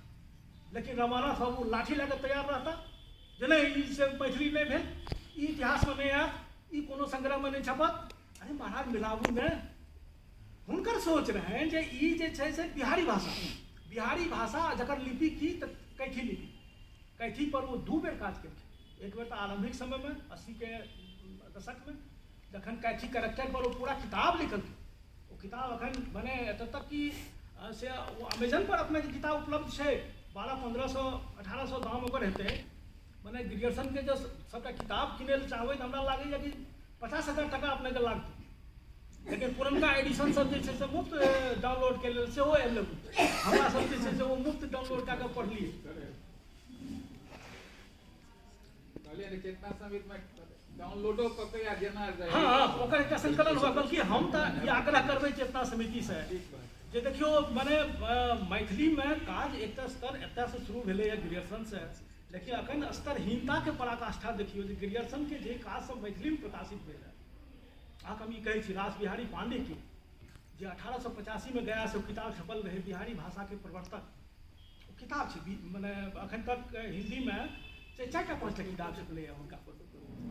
लेकिन रामानाथ बाबू लाठी लए कऽ तैयार रहता जे नहीं से मैथिली नहीं भेल, ई इतिहास में नहीं आयत, ई कोनो संग्रह में नहीं छपत। अरे महाराज मिलाबू ने। हुनकर सोच रहे हैं जे ई जे छै से बिहारी भाषा, बिहारी भाषा जकर लिपि की तो कैथी लिपि, कैथी पर वो दू बेर काज केलखिन। एक बेर तो आरंभिक समय में 80 के दशक में जखन कैथी कैरेक्टर पर वो पूरा किताब लिखलखिन। वो किताब अखन मने एतऽ तक कि से वो अमेजन पर अपने किताब उपलब्ध है, 1200-1500 1800 दाम ओकर हेतै। मने ग्रियर्सन के जो सबटा किताब किनै लए चाहबै तऽ हमरा लागैए कि 50,000 टका अपने के लागतै। लेकिन पुरनका एडिशन सब जे छै से मुफ्त डाउनलोड के लेल सेहो अवेलेबल, हमरा सब जे छै से वो मुफ्त डाउनलोड कऽ के पढ़लियै। चेतना समिति में डाउनलोडो कऽ के या जेना रहे हाँ ओकर एकटा संकलन हुआ। बल्कि हम तऽ ई आग्रह करबै चेतना समिति से जे देखियो माने मैथिली में काज एकटा स्तर एतऽ से शुरू भेलै है ग्रियर्सन से, लेकिन अखन स्तरहीनता के पराकाष्ठा देखियो जे ग्रियर्सन के जे काज सब मैथिली में प्रकाशित भेल है। अहाँके हम ई कहै छी रास बिहारी पांडे के जे 1885 में गया से किताब छपल रहे, बिहारी भाषा के प्रवर्तक। वो किताब छै मने अखन तक हिंदी में 4टा 5टा किताब छपलै है हुनका।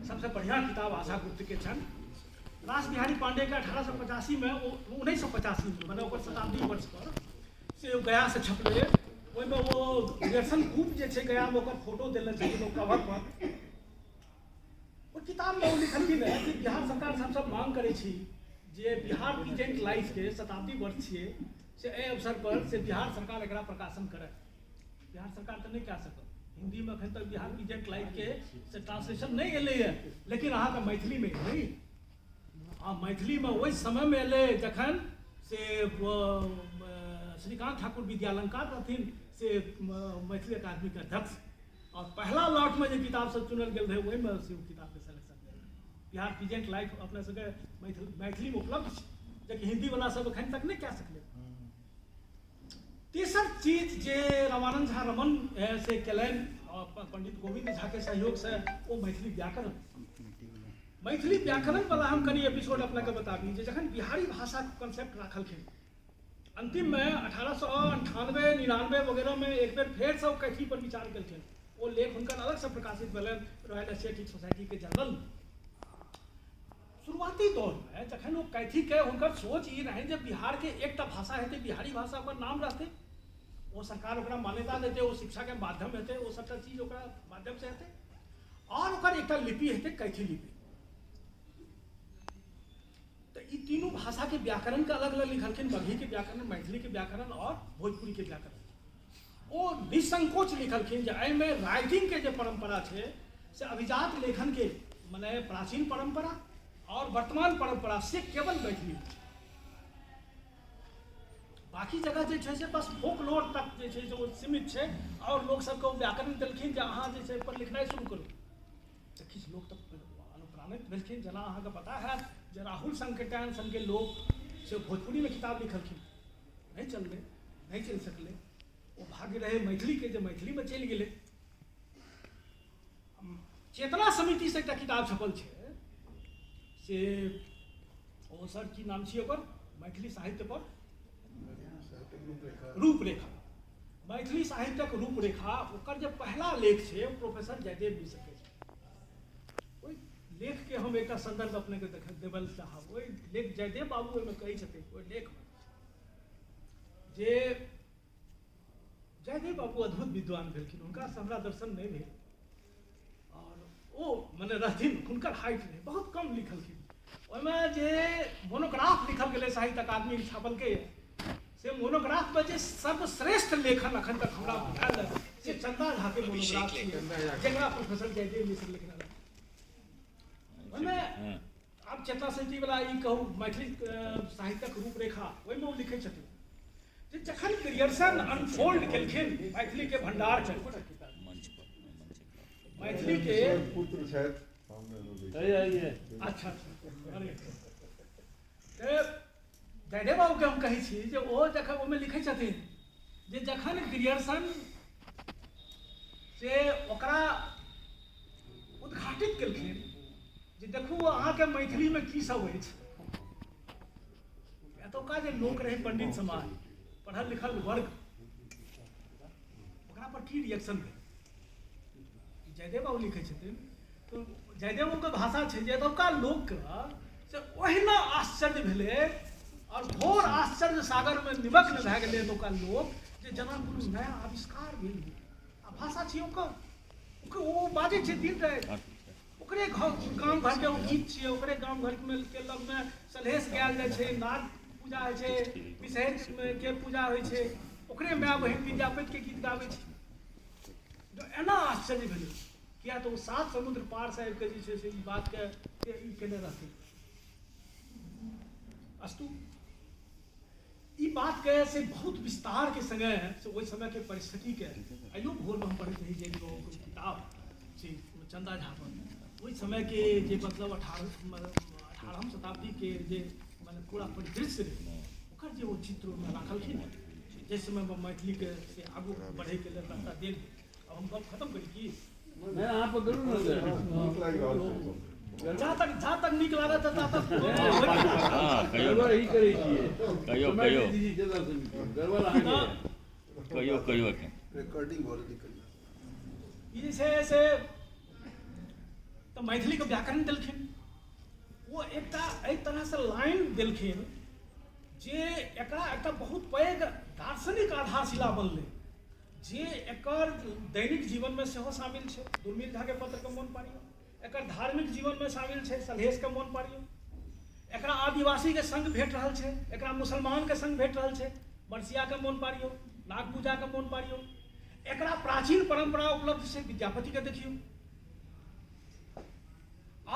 सबसे बढ़िया किताब आशा गुप्त के छन। रास बिहारी पांडे के 1885 में 1985 में मने ओकर शताब्दी वर्ष पर से गया से छपलै। ओहिमे वो ग्रियर्सन कूप जे छै गया में ओकर फोटो देले छथिन कवर पर। वो किताब में वो लिखलखिन है कि बिहार सरकार से हमसब मांग करै छी जे बिहार पीजेंट लाइफ के शताब्दी वर्ष छियै से एहि अवसर पर से बिहार सरकार एकरा प्रकाशन करे। बिहार सरकार तो नहीं कह सकल, हिंदी में अखन तक बिहार पीजेंट लाइफ के से ट्रांसलेशन नहीं एलै है, लेकिन अहाँके मैथिली में एलै। हाँ मैथिली में वही समय में एलै जखन से श्रीकांत ठाकुर विद्यालंकार रहथिन से मैथिली अकादमी के अध्यक्ष, और पहला लॉट में जो किताब सब चुनल गेल रहे वही में से किताब के सिलेक्शन भेल। बिहार पीजेंट लाइफ अपने सबके मैथिली में उपलब्ध छै, जबकि हिंदी वाला सब अखन तक नहीं कह सकले। तेसर चीज जे रामानंद झा रमन से केलनि और पंडित गोविंद झा के सहयोग से वो मैथिली व्याकरण। मैथिली व्याकरण वाला हम कनी एपिसोड अपना के बताबी जे जखन बिहारी भाषा के कॉन्सेप्ट राखलखिन अंतिम में 1898 99 वगैरह में एक बेर फेर से कैथी पर विचार केलखिन। वो लेख उनका अलग से प्रकाशित भेलन रॉयल एशियाटिक सोसाइटी के जर्नल। शुरुआती दौर में जखन वो कैथी के उनकर सोच ई रहे जे बिहार के एकटा भाषा हेतै, बिहारी भाषा ओकर नाम रहतै, वो सरकार ओकरा मान्यता देतै, वो शिक्षा के माध्यम हेतै, वो सबटा चीज ओकरा माध्यम से हेतै, और ओकर एकटा लिपि हेतै कैथी लिपि। तो ई तीनों भाषा के व्याकरण के अलग अलग लिखलखिन, मगही के व्याकरण, मैथिली के व्याकरण और भोजपुरी के व्याकरण। ओ निसंकोच लिखलखिन जे एहिमे राइटिंग के जे परंपरा छै से अभिजात लेखन के मने प्राचीन परंपरा और वर्तमान परंपरा से केवल मैथिली, बाकी जगह जे छै से बस फोकलोर तक जे छै से ओ सीमित छै और लोग सबके ओ व्याकरण देलखिन जे अहाँ जे छै पर लिखनाइ शुरू करू। तऽ किछु लोग तऽ अनुप्राणित भेलखिन, जेना अहाँके पता हैत जे राहुल संकेतन सन के लोग से भोजपुरी में किताब लिखलखिन, नहीं चललै, नहीं चल सकलै, वो भाग्य रहे मैथिली के, जो मैथिली में चलि गेलै। चेतना समिति से एकटा किताब छपल छै से ओ सर की नाम छियै ओकर, मैथिली साहित्य पर रूपरेखा, मैथिली साहित्यक रूपरेखा, ओकर जे पहला लेख छै प्रोफेसर जयदेव मिश्र के छै। ओहि लेख के हम एकटा संदर्भ अपने के देवल चाहब। ओहि लेख जयदेव बाबू ओहिमे कहै छथिन, ओहि लेख में जे जयदेव बाबू अद्भुत विद्वान भेलखिन, हुनका से हमरा दर्शन नहीं भेल और ओ मने रहथिन, हुनकर हाइट नहीं, बहुत कम लिखलखिन। ओहिमे जे मोनोग्राफ लिखल गेलै साहित्य अकादमी छापल के, से मोनोग्राफ में जे सर्वश्रेष्ठ लेखन अखन तक हमरा बुझायल है से चंदा झा के मोनोग्राफ छियै, जेकरा प्रोफेसर जयदेव मिश्र लिखने रहथिन। ओहिमे आब चेतना समिति वाला ई कहू मैथिली साहित्यक रूपरेखा, ओहिमे ओ लिखै छथिन जे जखन ग्रियर्सन अनफोल्ड केलखिन मैथिली के भंडार के, मैथिली के पुत्र छथि, अच्छा जयदेव बाबू के हम कहै छी जे ओ जखन ओहिमे लिखै छथिन जे जखन ग्रियर्सन से ओकरा उद्घाटित केलखिन जे देखू अहाँके मैथिली में की सब अछि, एतुका जे लोक रहे पंडित समाज, पढ़ल लिखल वर्ग, ओकरा पर की रिएक्शन भेल। जयदेव बाबू लिखै छथिन तो जयदेव बाबू के भाषा छै जे एतुका लोक से ओहिना आश्चर्य भेलै और घोर आश्चर्य सागर में निमग्न भए गेलै एतुका लोक जे जेना कोनो नया आविष्कार भेल। आ भाषा छै ओकर ओ बाजै छै दिन राति, ओकरे गाम घर के ओ गीत छियै, ओकरे गाम घर में के लग में सलहेस गायल जाइ छै, नाग पूजा होइ छै, विषहर के पूजा होइ छै, ओकरे माय बहिन विद्यापति के गीत गाबै छै। जो एना आश्चर्य भेलै किया तो 7 समुद्र पार से आबि के जे छै से ई बात के ई केने रहथिन। अस्तु ई बात के से बहुत विस्तार के संगे से ओहि समय के परिस्थिति के आइयो भोर में हम पढ़ैत रही जे किताब से चंदा झा पर ओहि समय के जे मतलब 18वीं शताब्दी के जे माने पूरा परिदृश्य रहे ओकर जे ओ चित्र में राखलखिन, जिस समय में मैथिली के से आगू बढ़े के लिए रास्ता देल। अब हम गप खत्म करी की मैं यहाँ पर करूँ ना नीक लागि रहल छै। जहाँ तक नीक लागत ता तक गड़बड़ ही करै छियै, कहियो दीदी चला गड़बड़ अहाँके कहियो रिकॉर्डिंग हो रही है। ई छै से तो मैथिली के व्याकरण देलखिन, वो एकटा एहि तरह से लाइन देलखिन जे एकरा एकटा बहुत पैघ दार्शनिक आधारशिला बनलै, जे एकर दैनिक जीवन में सेहो शामिल छै। दुर्मिल झा के पत्र के मोन पारियो, एकर धार्मिक जीवन में शामिल छै, सलहेश के मोन पारियो, एकरा आदिवासी के संग भेट रहल छै, एकरा मुसलमान के संग भेट रहल छै, बरसिया के मोन पारियो, नाग पूजा के मोन पारियो, एकरा प्राचीन परंपरा उपलब्ध छै, विद्यापति के देखियो,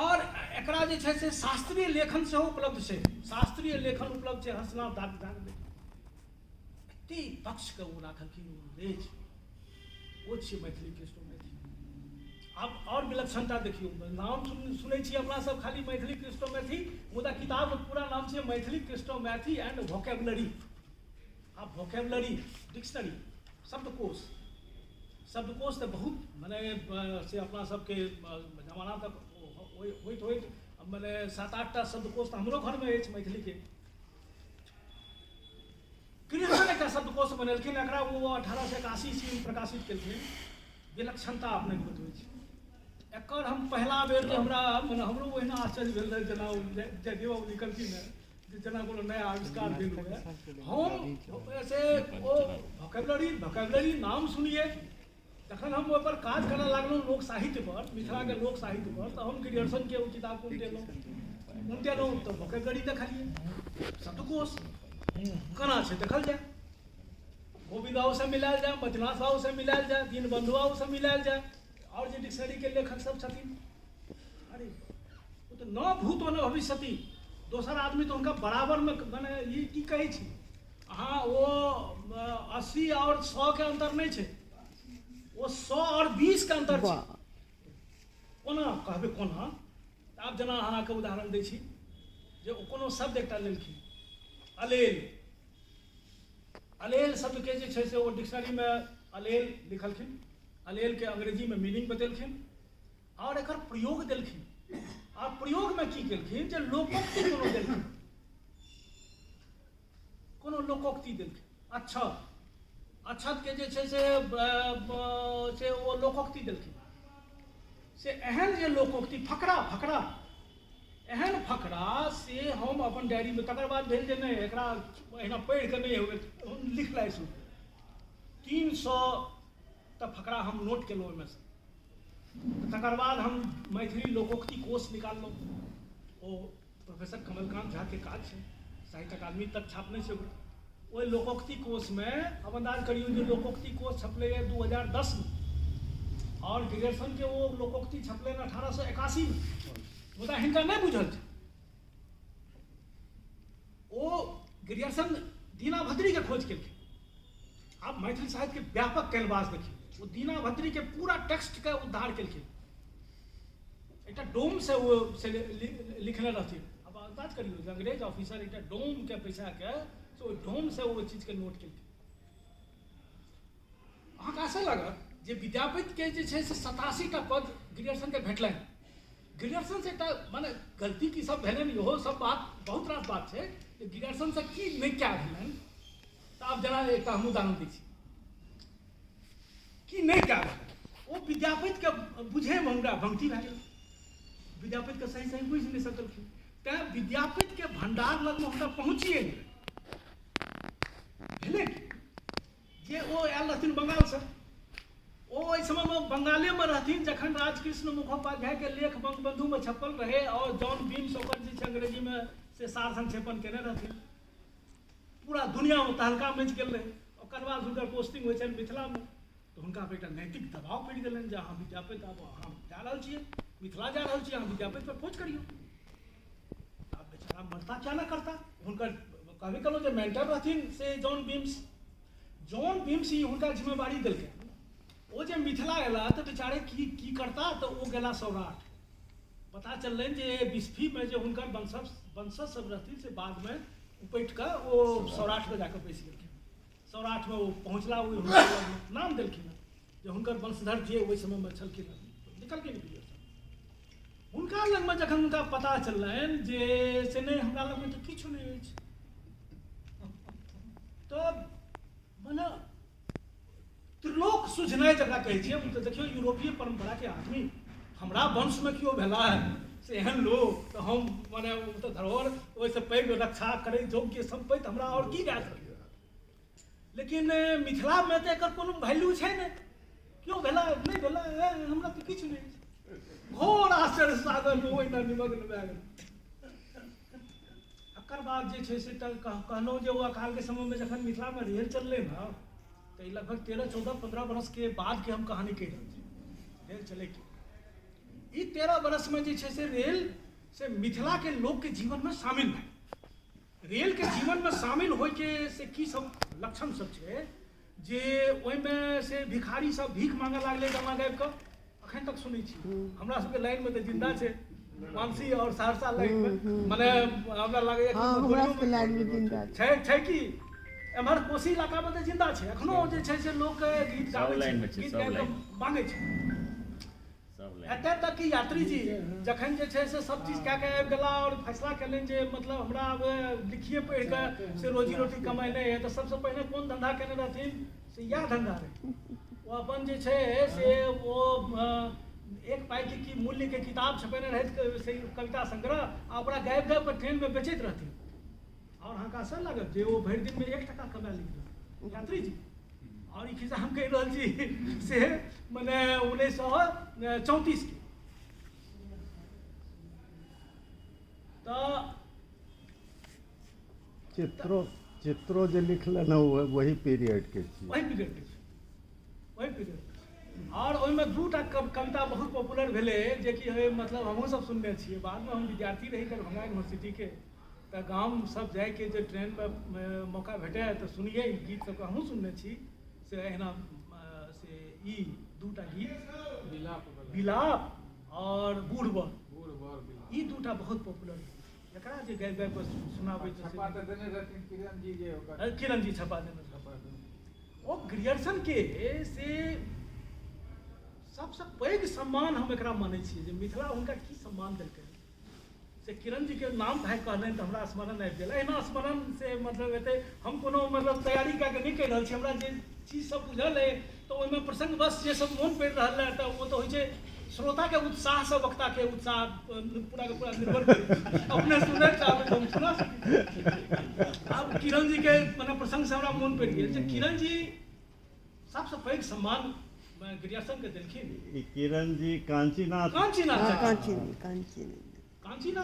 और एकरा जे छै से शास्त्रीय लेखन सेहो उपलब्ध छै, शास्त्रीय लेखन उपलब्ध छै, हंसनाथ दाग एते पक्ष के ओ राखलखिन लेज ओ छै मैथिली कृष्ण मैथिली। अब और विलक्षणता देखियो, नाम सुनै छी अपना सब खाली मैथिली कृष्ण मैथिली, मुदा किताब के पूरा नाम छै मैथिली कृष्ण मैथिली एंड वोकेबुलरी। आप वोकेबुलरी डिक्शनरी शब्दकोश तो बहुत माने से अपना सबके जमाना तक होइत माने 7-8टा शब्दकोश तो हमरो घर में अछि मैथिली के। कृष्ण एकटा शब्दकोश बनेलखिन, एकरा वो 1881 ईस्वी में प्रकाशित केलखिन। विलक्षणता अपने के बतबै छी एकर। हम पहला बेर जे हमरा माने हमरो ओहिना आश्चर्य भेल रहे जेना जयदेव बाबू लिखलखिन है जेना कोनो नया आविष्कार भेल हुए। हम ऐसे ओ वोकेबुलरी नाम सुनिए तखन हम ओहि पर काज करऽ लागलहुँ लोक साहित्य पर, मिथिला के लोक साहित्य पर। तो हम ग्रियर्सन के ओ किताब उनटेलहुँ तो वोकेबुलरी देखलिए, शब्दकोश केना छै देखल जाए। गोविंद बाबू से मिलायल जाए, मधुनाथ बाबू से मिलायल जाए, दीनबंधु बाबू से मिलायल जाए, और जो डिक्शनरी के लेखक सब छथिन, अरे वो तो न भूतो न भविष्यति, दोसर आदमी तो उनका बराबर में मने ये की कहै छी, हाँ वो 80 और 100 के अंतर नहीं है, वो 100 और 20 के अंतर है। कोना कहबे कोना, आब जना अहाँके उदाहरण दै छी जे कोनो शब्द एकटा लेलखिन, अलेल, अलेल शब्द के जे छै से ओ डिक्शनरी में अलेल लिखलखिन, अलेल के अंग्रेजी में मीनिंग बतेलखिन और एकर प्रयोग देलखिन, और प्रयोग में की केलखिन जे लोकोक्ति कोनो देलखिन, कोनो लोकोक्ति देलखिन, अक्षत के जे छै से ओ लोकोक्ति देलखिन, से एहन जे लोकोक्ति फकरा एहन फकरा से हम अपन डायरी में तकर बाद भेल जे नहीं एकरा एहिना पढ़ि के नहीं होबे, हम लिख लाई सु 300 तक फकरा हम नोट केलहुँ ओहिमे से, तकर बाद हम मैथिली लोकोक्ति कोश निकाललहुँ, ओ प्रोफेसर कमलकांत झा के काज छै, साहित्य अकादमी तक छापने छै, ओहि लोकोक्ति कोश में अब अंदाज करियौ जे लोकोक्ति कोश छपलै 2010 में, और ग्रेगरसन के वो लोकोक्ति छपलै 1881 में, मुदा हिनका नहीं बुझल छै, ओ ग्रेगरसन दीना भद्री के खोज केलखिन, आप मैथिली साहित्य के व्यापक कैनवास देखिए, वो दीना भद्री के पूरा टेक्स्ट के उद्धार केलखिन, एक डोम से वो से लिखने रहथिन, अब अंदाज करियौ जे अंग्रेज ऑफिसर एक डोम के पैसा के तो डोम से वो चीज के नोट केलखिन। अहाँके आशा लागत जे विद्यापति के जे छै से 87 टा पद ग्रेगरसन के भेटलनि, ग्रेगरसन से एकटा माने गलती की सब भेलनि, इहो सब बात बहुत रास बात छै, ग्रेगरसन से की नहीं क्या भेलनि, तो आब जना एकटा हम उदाहरण दै छी, की नहीं क्या भेलनि, ओ विद्यापति के बुझे में हमरा भंगठी भए गेल, विद्यापति के सही सही बुझि नहीं सकलखिन, तेँ विद्यापति के भंडार लग में हमरा पहुँचिए नहीं भेलै जे ओ आयल रहथिन बंगाल से, ओ ओहि समय में बंगाले में रहथिन जखन राजकृष्ण मुखोपाध्याय के लेख बंगबंधु में छपल रहे, और जॉन बीम्स ओकर जे छै अंग्रेजी में से सार संक्षेपण केने रहथिन, पूरा दुनिया में तहलका मच गेल रहे, ओकर बाद हुनकर पोस्टिंग होइ छनि मिथिला में, तो हुनका पर एकटा नैतिक दबाव पड़ि गेलनि जे अहाँ विद्यापति आब अहाँ जा रहल छियै, मिथिला जा रहल छियै, अहाँ विद्यापति पर खोज करियौ, आब बेचारा मरता क्या न करता, हुनकर कहबे केलहुँ जे मेंटर रहथिन से जॉन बीम्स ही हुनका जिम्मेवारी देलकै, वो जे मिथिला एला तो बेचारे की करता, तो वो गेला सौराठ, पता चललनि जे बिस्फी में जो हुनकर वंशज सब रहथिन से बाद में उपटि कऽ वो सौराठ में जाकर बैस गेलखिन, सौराठ में वो पहुँचला, वो नाम देलखिन जे हुनकर वंशधर जे ओहि समय में छलखिन, निकलखिन हुनका लग में जखन हुनका पता चललनि जे से नहीं हमरा लग में तो किछु नहीं अछि, तो मने त्रिलोक सुझनाइ जकरा कहै छियै, तऽ देखियौ यूरोपीय परंपरा के आदमी, हमरा वंश में केओ भेला से एहन लोग, तो हम मने तो धरोहर ओहिसँ पैघ रक्षा करै योग्य संपत्ति हमरा और की दए सकैए, लेकिन मिथिला में तो एकर कोनो वैल्यू छै ने, केओ भेला नहीं भेला हमरा तो किछु नहीं, घोर आश्चर्य सागर में ओहिना निमग्न भए गेल। एकर बाद जे छै से कहलहुँ जे ओ अकाल के समय में जखन मिथिला में रेल चललै ने, तो लगभग 13, 14, 15 बरस के बाद के हम कहानी कह रहे थे, रेल चले की 13 बरस में जे से रेल से मिथिला के लोग के जीवन में शामिल है, रेल के जीवन में शामिल होय के से की सब लक्षण सब छै जे ओहि में से भिखारी सब भीख मांगे लागले गंगा गाबि के, अखन तक सुनै छी, हमरा सबके लाइन में तो जिंदा छै, मानसी और सहरसा लाइन में, माने हमरा लागैए हमरा सबके लाइन में जिंदा छै कि एम्हर कोशी इलाका में तो जिंदा छै, एखनो जे छै से लोक गीत गाबै छै, गीत गाबि कऽ मांगै छै, एतऽ तक कि यात्री जी जखन जे छै से सब चीज कए के आबि गेला और फैसला केलनि जे मतलब हमरा अब लिखिए पढ़ि कऽ से रोजी रोटी कमेनाइ है, तो सबसे पहिने कोन धंधा केने रहथिन से इएह धंधा रहै, वो अपन जे छै से वो 1 पाई के मूल्य के किताब छपेने रहथि से कविता संग्रह, आ ओकरा गाबि गाबि कऽ ट्रेन में बेचैत रहथिन, और अहाँके आश्चर्य लागत जे वो भरि दिन में 1 टका कमा ली यात्री जी, और ई खिस्सा हम कहि रहल छी से मने 1934 के, तो चित्रो जे लिखलन है वही पीरियड के छी। वही पीरियड के छै, वही पीरियड। और ओहिमे दूटा कविता बहुत पॉपुलर भेलै, जे कि मतलब हमहूँ सब सुनने छियै। बादमे हम विद्यार्थी रही दरभंगा यूनिवर्सिटीके, तऽ गाम सब जाइके जे ट्रेनमे मौका भेटै तऽ सुनिए ई गीत सबके हमहूँ सुनने छी। से अहिना से ई दूटा गीत विलाप और बूढ़ ई दूटा बहुत पॉपुलर है। एकरा जे गाबि गाबि कऽ सुनाबै छपा तऽ देने रहथिन किरण जी जे ओकर किरण जी छपा देने ओ ग्रियर्सन के से सबसे पैघ सम्मान हम एकरा मानै छियै जे मिथिला हुनका की सम्मान देलकै। से किरण जी के नाम भाइ कहलनि तऽ हमरा स्मरण आबि गेल। एहिना स्मरण से मतलब एतै हम कोनो मतलब तैयारी कए कऽ नहि कहि रहल छी, हमरा जे चीज सब बुझल अइ तऽ ओहिमे प्रसंगवश जे सब मोन पड़ि रहल है तऽ ओ तऽ होइ छै श्रोता के उत्साह से वक्ता के उत्साह पूरा के पूरा निर्भर करे। अपने सुनना चाहबै तो हम सुना सकी। अब किरण जी के मने प्रसंग से हमरा मोन पड़ि गेल जे किरण जी सबसे पैघ सम्मान ग्रियर्सन के देलखिन। किरण जी कांचीनाथ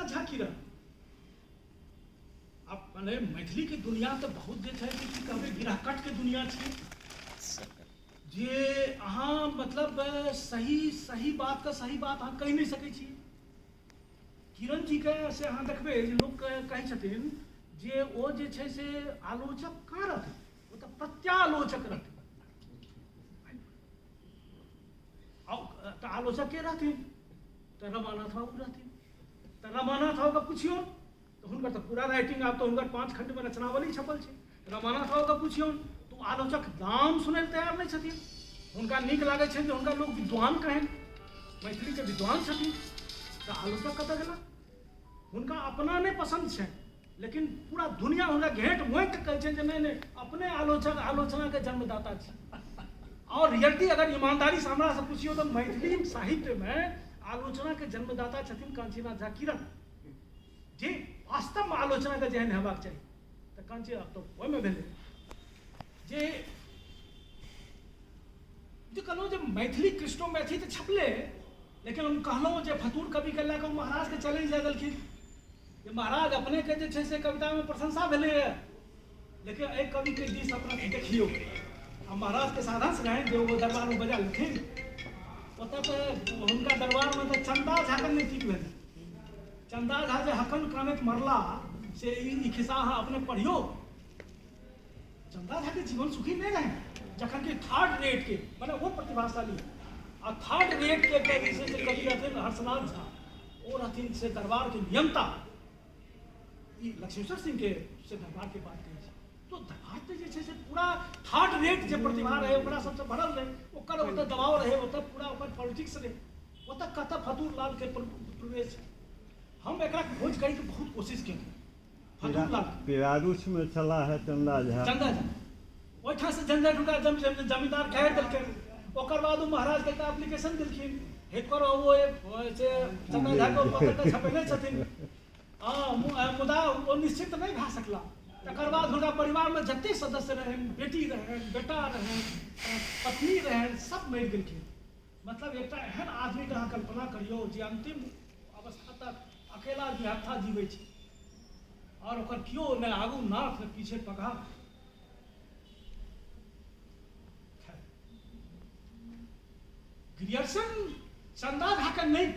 झा किरण। अब मने मैथिली के दुनिया तो बहुत जे छै कि कहबै गिरहकट के दुनिया छै, जे अहाँ मतलब सही बात का सही बात अहाँ कहि नहीं सकै छी। किरण जी के से अहाँ देखबै जे लोक कहै छथिन जे ओ जे छै से आलोचक कहाँ रहथिन, ओ तऽ प्रत्यालोचक रहथिन। तऽ आलोचक के रहथिन तऽ रमानाथ बाबू रहथिन। तऽ रमानाथ बाबू के पुछियौ तऽ हुनकर तऽ पूरा राइटिंग आब तऽ हुनकर 5 खंड में रचनावली छपल छै। रमानाथ बाबू के पुछियौ तो आलोचक नाम सुनै लए तैयार नहीं छथिन। हुनका नीक लागै छै जे हुनका लोग विद्वान कहें, मैथिली के विद्वान छथिन। तऽ आलोचक कतऽ गेला, हुनका अपना नहीं पसंद छै, लेकिन पूरा दुनिया हुनका घेंट मोइट के कहै छै जे नहीं अपने आलोचक आलोचना के जन्मदाता छै। और रियलिटी अगर ईमानदारी से हमरा से पूछियो तो मैथिली साहित्य में आलोचना के जन्मदाता छथिन कांचीनाथ झा किरण, जे वास्तव में आलोचना के जेहन हेबाक चाहिए। तऽ कांची तो ओहिमे भेलै जे कहलहुँ जे मैथिली कृष्णो मैथिली तऽ छपले, लेकिन हम कहलहुँ जे फतूर कवि के लए कऽ महाराज के चैलेंज दे देलखिन जे महाराज अपने के जे छै से कविता में प्रशंसा भेलैए, लेकिन एहि कवि के दिस अपना देखियौ। आ महाराज के साधन से रहें जो वो दरबार में बजा लेथिन, ओतऽ तऽ हुनका दरबार में तऽ चंदा झा के नहि ठीक भेलै। चंदा झा जे हकन कानैत मरला से ई खिस्सा अहाँ अपने पढ़ियो। चंदा झा के जीवन सुखी नहीं रहे, जखन कि थर्ड रेट के माने वो प्रतिभाशाली आ थर्ड रेट के कवि रहथिन हर्षनाथ झा, वो रहथिन से दरबार के नियंता। ई लक्ष्मेश्वर सिंह के से दरबार के बात कही तो दरबार पे जे छै से पूरा थर्ड रेट जे प्रतिभा रहे ओकरा सबसे भरल रहे, ओकर ओतऽ दबाव रहे, ओतऽ पूरा ओकर पॉलिटिक्स रहे, ओतऽ कतऽ फतूर लाल के प्रवेश। हम एकरा खोज करै के बहुत कोशिश केलियै। फतूर लाल पिरारुच में चला है चंदा झा ओहिठाम से झंझट हुनका जमींदार घेर देलखिन। ओकर बाद महाराज के एप्लीकेशन देलखिन हेकर वो से चंदा झा को पकड़ के छपेने छथिन। मुदा ओ निश्चित नहीं भए सकला। तकर बाद हुनका परिवार में जते सदस्य रहन, बेटी रहन, बेटा रहन, पत्नी रहन, सब मरि गेलखिन। मतलब एकटा एहन आदमी के अहाँ कल्पना करियौ जे अंतिम अवस्था तक अकेला जिहाथा जीवै छै और ओकर कियो ने आगू नाथ ने पीछे पगार। ग्रियर्सन चंदा झा के नहीं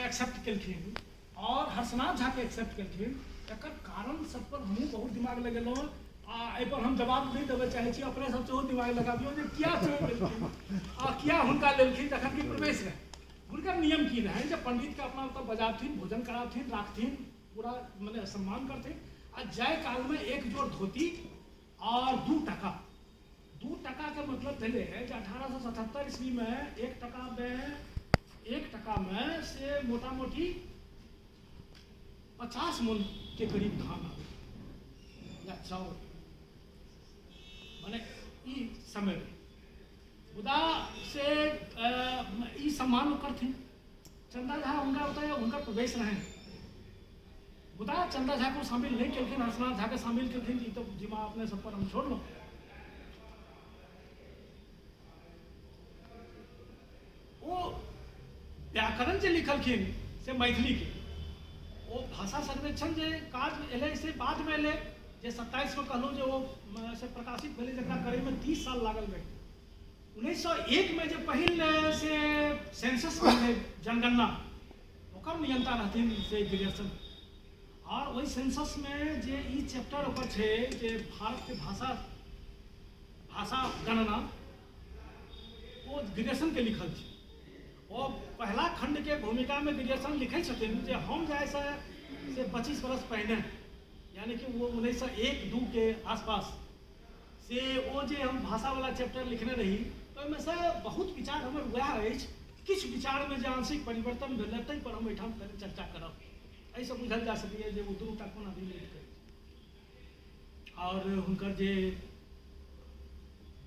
एक्सेप्ट केलखिन और हर्षनाथ झा के एक्सेप्ट केलखिन। एकर कारण सब पर हमहूँ बहुत दिमाग लगेलहुँ आ एहि पर हम जवाब नहीं देवे चाहे छी। अपने सब सेहो दिमाग लगाबियौ जे किया लेलखिन आ किया हुनका लेलखिन जखन कि प्रवेश रहे। हुनकर नियम की रहे जे पंडित के अपना ओतऽ बजाबथिन, भोजन कराबथिन, राखथिन, पूरा मने सम्मान करथिन आ जाय काल में 1 जोड़ धोती और 2 टका। 2 टका के मतलब भेलै जे 1877 ईस्वी में 1 टका में से मोटा मोटी 50 मन के करीब धान आवे या चाउर, माने ई समय में मुदा से ई सम्मान करथिन। चंदा झा उनका प्रवेश रहे, मुदा चंदा झा को शामिल नहीं केलखिन, हर्षनाथ झा के शामिल केलखिन। ई तो जिम्मा अपने सब पर हम छोड़लहुँ। ओ व्याकरण जे लिखलखिन से मैथिली के, वो भाषा सर्वेक्षण जे काज एलै से बाद में एलै जे 27 में कहलहुँ जे वो से प्रकाशित भेलै जकरा करैमे 30 साल लागल रहै। 1901 में जो पहिल से सेंसस भेलै जनगणना ओकर नियंता रहथिन से गिरियर्सन। और वही सेंसस में जे ई चैप्टर ओकर छै जे भारत के भाषा गणना वो गिरियर्सन के लिखल छै। और पहला खंड के भूमिका में गिरियर्सन लिखे छथिन जे हम जाए से 25 बरस पहले यानी कि वो 1901-2 के आसपास से वो जे हम भाषा वाला चैप्टर लिखने रही तो ओहिमे से बहुत विचार हमर वएह अछि। किछु विचार में जे आंशिक परिवर्तन भेलै ताहि पर हम एहिठाम कनि चर्चा करब। एहिसँ बुझल जा सकैए जे वो दुनूटा कोना रिलेट करै और हुनकर जे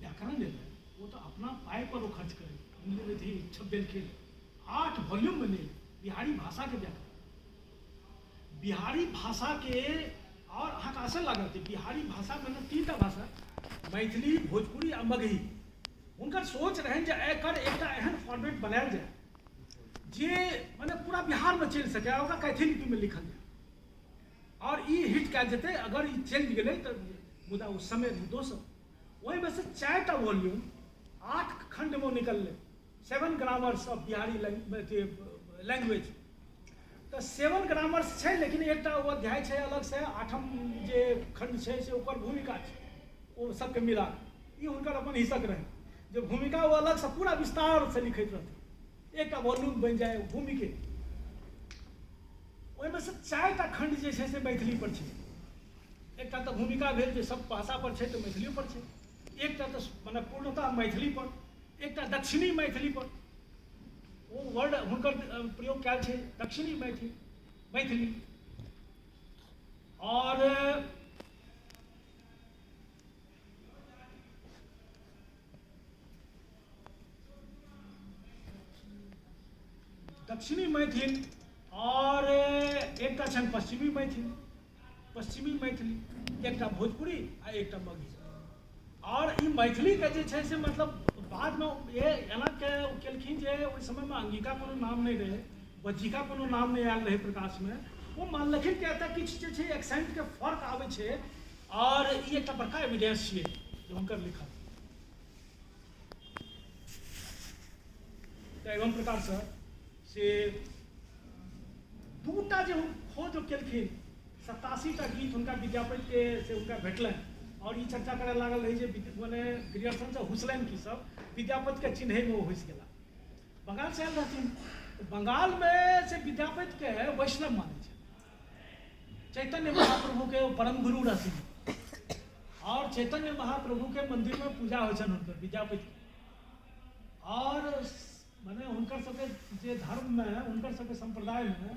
व्याकरण रहै वो तो अपना पाइ पर वो खर्च करे मूल्यनिधि छपेलखिन 8 वॉल्यूम में लेल बिहारी भाषा के व्याकरण। बिहारी भाषा के और अहाँ के आशा लागत बिहारी भाषा में 3टा भाषा मैथिली भोजपुरी आ मगही हुनकर सोच रहनि जे एकर एकटा एहन फॉर्मेट बनायल जाए जे माने पूरा बिहार में चलि सके ओकरा कैथी लिपि में लिखल जाए और ई हिट कयल जेतै अगर ई चलि गेलै तऽ मुदा उस समय दोसर ओहि में से 4टा वॉल्यूम 8 खंड में निकललै 7 ग्रामर्स ऑफ बिहारी लैंग्वेज। तो 7 ग्रामर्स छै लेकिन एकटा वो अध्याय छै अलग से 8म जे खंड छै से ओकर भूमिका छै वो सबके मिला ई हुनकर अपन हिस्सक रहे जो भूमिका वो अलग से पूरा विस्तार से लिखैत रहथिन एकटा वॉल्यूम बन जाए भूमि के। ओहि में से 4टा खंड जे छै से मैथिली पर छै। एकटा तो भूमिका भेल जे सब भाषा पर छै तो मैथिली पर छै। एकटा तो माने पूर्णतः मैथिली पर एकटा दक्षिणी मैथिली पर वो वर्ड हुनकर प्रयोग कयल छै दक्षिणी मैथिली। और दक्षिणी मैथिल और एकटा छनि पश्चिमी मैथिली एकटा भोजपुरी आ एकटा मगही। और ई मैथिली के जे छै से मतलब बाद में ये एना के केलखिन जे ओहि समय में अंगिका कोनो नाम नहीं रहे बज्जिका कोनो नाम नहीं आयल रहे प्रकाश में वो मानलखिन कि एतऽ किछु जे छै एक्सेंट के फर्क आबै छै और ई एकटा बड़का एविडेंस छियै जे हुनकर लिखल। तऽ एवं प्रकार से 2टा जे खोज केलखिन 87टा गीत हुनका विद्यापति के से हुनका भेटलनि और ये चर्चा करे लागल रही जे मने गिरियर्सन से हुसलनि की सब विद्यापति के चिन्है में वो हुस गेला। बंगाल से आयल रहथिन तो बंगाल में से विद्यापति के वैष्णव माने छै। चैतन्य महाप्रभु के परम गुरु रहथिन और चैतन्य महाप्रभु के मंदिर में पूजा होइ छनि हुनकर विद्यापति और माने हुनकर सबके जे धर्म में हुनकर सबके संप्रदाय में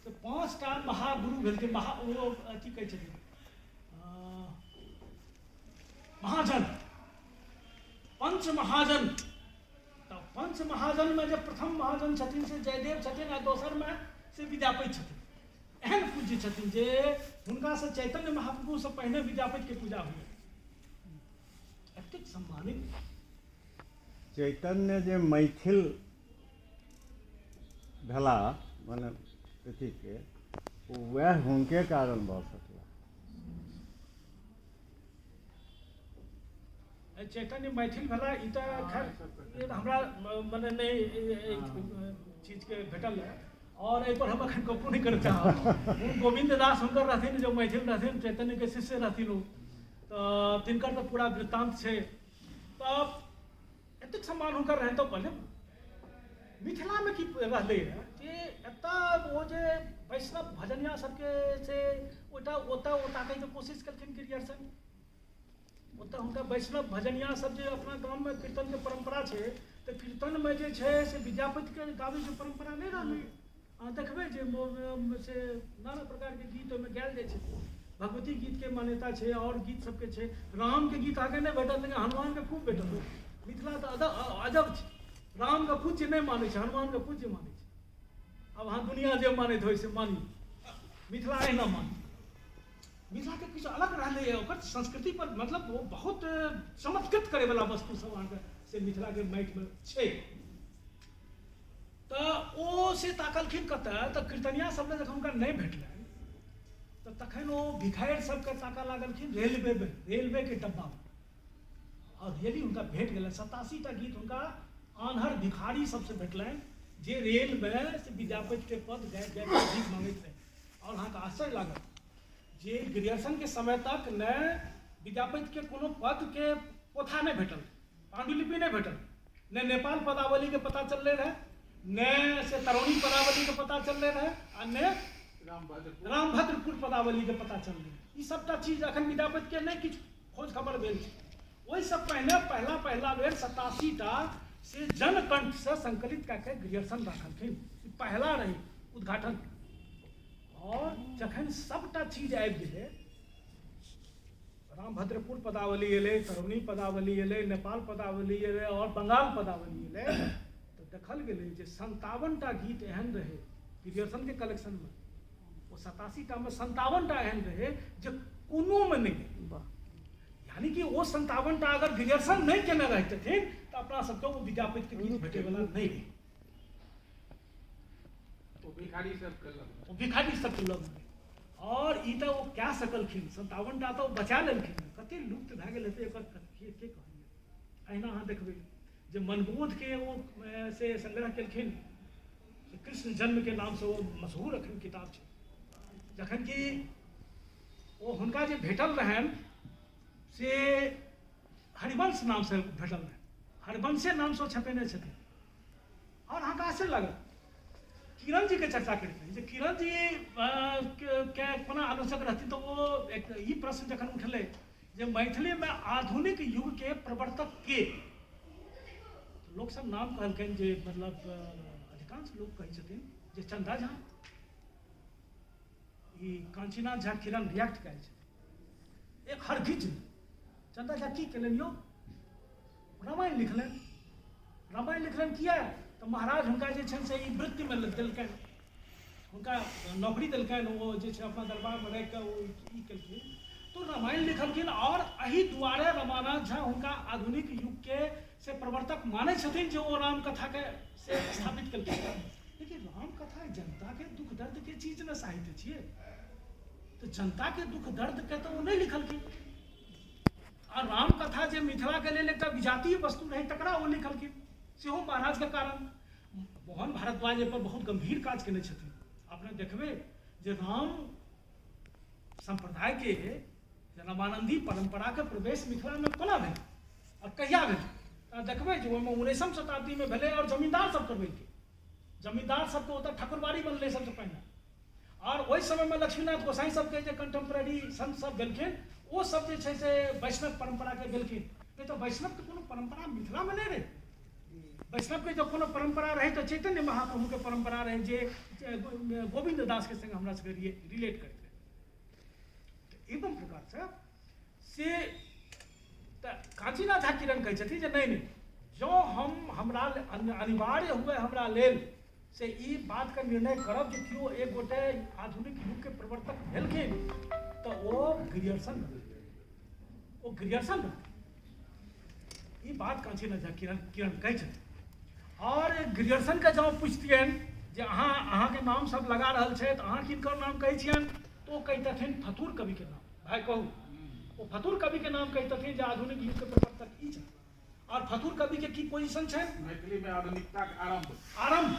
तो 5टा महागुरु भेलखिन वो अथी कहै छथिन महाजन पंच महाजन। तो पंच महाजन में जब प्रथम महाजन छथिन से जयदेव छथिन आ दोसर में से विद्यापति छथिन। एहन पूज्य छथिन जे हुनका से चैतन्य महाप्रभु से पहले विद्यापति के पूजा हुई एतेक सम्मानित। चैतन्य जे मैथिल भेला माने अथी के वह हुनके कारण भऽ सकला। चैतन्य मैथिल भेला ई तऽ खैर हमरा मने नहि चीज के भेटल है और एहि पर हम एखन गप्पो नहि करऽ चाहब। गोविंद दास हुनकर रहथिन जो मैथिल रहथिन चैतन्य के शिष्य रहथिन ओ तऽ तिनकर तऽ पूरा वृत्तांत छै। तऽ एतेक सम्मान हुनकर रहनि तऽ पहले मिथिला में की रहलै जे एतऽ वो जे वैष्णव भजनिया सबके से ओतऽ ताकैके कोशिश केलखिन गिरियर्सन। ओतऽ हुनका वैष्णव भजनिया सब जे अपना गाँव में कीर्तन के परंपरा छै तऽ कीर्तन में जे छै से विद्यापति के गाबै के परंपरा नहीं रहलै। अहाँ देखबै जे से नाना प्रकार के गीत ओहिमे गायल जाइ छै भगवती गीत के मान्यता छै और गीत सबके छै। राम के गीत आगे नहीं भेटल लेकिन हनुमान के खूब भेटल। मिथिला तऽ अजब छै राम के पूज्य नहीं मानै छै हनुमान के पूज्य मानै छै। अब अहाँ दुनिया जे मानैत होइ से मानी मिथिला एहिना मानी। मिथिला के किछु अलग रहलै है ओकर संस्कृति पर मतलब वो बहुत चमत्कृत करे वाला वस्तु सब अहाँके से मिथिला के माटि में छै। तऽ ओ से ताकलखिन कतऽ तऽ कीर्तनिया सब जखन हुनका नहीं भेटलनि तो तखन वो भिखारि सबके ताका लागलखिन रेलवे के डब्बा में, और रेली उनका भेट गेल। 87 टा गीत उनका आन्हर भिखारी सबसे भेटलनि जे रेल में से विद्यापति के पद गीत मांगैत रहे। और अहाँके आश्चर्य लागल जे ग्रेजुएशन के समय तक न विद्यापति के कोनो पद के पोथा नहीं भेटल, पांडुलिपि नहीं भेटल, न नेपाल पदावली के पता चलले रहे, न से तरौनी पदावली के पता चलले रहे, आ न रामभद्रपुर पदावली के पता चलले। ई सबटा चीज अखन विद्यापति के नहीं किछु खोज खबर भेल छै। ओहि सब पहले पहला बेर 87 टा से जनकंठ से संकलित करके ग्रेजुएशन राखलखिन। पहला रही उद्घाटन। और जखन सबटा चीज आबि गेलै, रामभद्रपुर पदावली एलै, तरौनी पदावली एलै, नेपाल पदावली एलै और बंगाल पदावली एलै, तो देखल गेलै जे 57 टा गीत एहन रहे ग्रेजुएशन के कलेक्शन में। वो 87 टा में 57 टा एहन रहे जे कोनो में नहीं। यानी कि वो 57 टा अगर ग्रेजुएशन नहीं केने रहथिन तो अपना सबके वो विद्यापति के गीत भेटे वाला नहीं रहे। वो भिखारी सब के लग। और ई तो वो क्या सकलखिन 57 टा तो बचा लेलखिन, कते लुप्त भए गेल हेतै एकर के कहलिए। अहिना अहाँ देखबै जे मनबोध के वो से संग्रह केलखिन, कृष्ण जन्म के नाम से वो मशहूर अखन किताब छै। जखन कि वो हुनका जे भेटल रहन से हरिवंश नाम से भेटल रहन, हरिवंशे नाम से छपेने छथिन। और अहाँके आश्चर्य लागल किरण जी के चर्चा करते हैं जे किरण जी के कोना आलोचक रहती तो वो एक ई प्रश्न जखन उठले जे मैथिली में आधुनिक युग के प्रवर्तक के, तो लोग सब नाम कहलखिन जे मतलब अधिकांश लोग कहै छथिन जे चंदा झा, ई कांचीनाथ झा किरण रिएक्ट करै छथिन। एक हरगिज चंदा झा की केलनि यौ, रामायण लिखलनि। रामायण लिखलनि किया तो महाराज हुनका जे छनि से ई वृत्ति में देलकनि, हुनका नौकरी देलकनि, वो जे छै अपना दरबार में रहि कऽ ओ ई केलखिन। तो रामायण लिखलखिन और एही दुआरे रमानाथ झा हुनका आधुनिक युग के से प्रवर्तक मानै छथिन जे ओ राम कथा के से स्थापित केलखिन। लेकिन राम कथा जनता के दुख दर्द के चीज न साहित्य छियै, तो जनता के दुख दर्द के तो वो नहीं लिखलखिन। और राम कथा जे मिथिला के लेल एकटा विजातीय वस्तु रही तकरा वो लिखलखिन, सेहो महाराज के कारण। मोहन भारद्वाज पर बहुत गंभीर काज केने छथिन। अपने देखबे जे राम संप्रदाय के रामानंदी परंपरा के प्रवेश मिथिला में कोना भेल और कहिया भेल। देखबे जे ओहिमे 19वीं शताब्दी में भेलै और जमींदार सब करबेलकै, जमींदार सबके ओतऽ ठकुरबाड़ी बनलै सबसे पहिने। और ओहि समय में लक्ष्मीनाथ गोसाई सबके जे कंटेम्प्रेरी संत सब भेलखिन ओ सब जे छै से वैष्णव परंपरा के भेलखिन। नहीं तो वैष्णव के कोनो परंपरा मिथिला में नहीं रहे। वैष्णव के जो कोनो परंपरा रहे तो चैतन्य महाप्रभु के परंपरा रहे जे गोविंद दास के संग हमरा सबके रिलेट करते रहे। एवं प्रकार से कांचीनाथ झा किरण कहै छथिन जे नहीं जो हमरा अनिवार्य हुए हमरा लेल से ई बात का निर्णय करब जे कियो एक गोटे आधुनिक युग के प्रवर्तक भेलखिन तो वो ग्रेजुएशन ई बात कांचीनाथ झा किरण कहै छथिन। और ग्रेजुएशन के जब पूछतियन जे अहाँ के नाम सब लगा रहल छै तो अहाँ किनकर नाम कहै छियन तो कहितथिन फतूर कवि के नाम। भाई कहू वो फतूर कवि के नाम कहितथिन जे आधुनिक युग के प्रवर्तक ई छै। और फतूर कवि के की पोजीशन छै मैथिली में आधुनिकता के आरंभ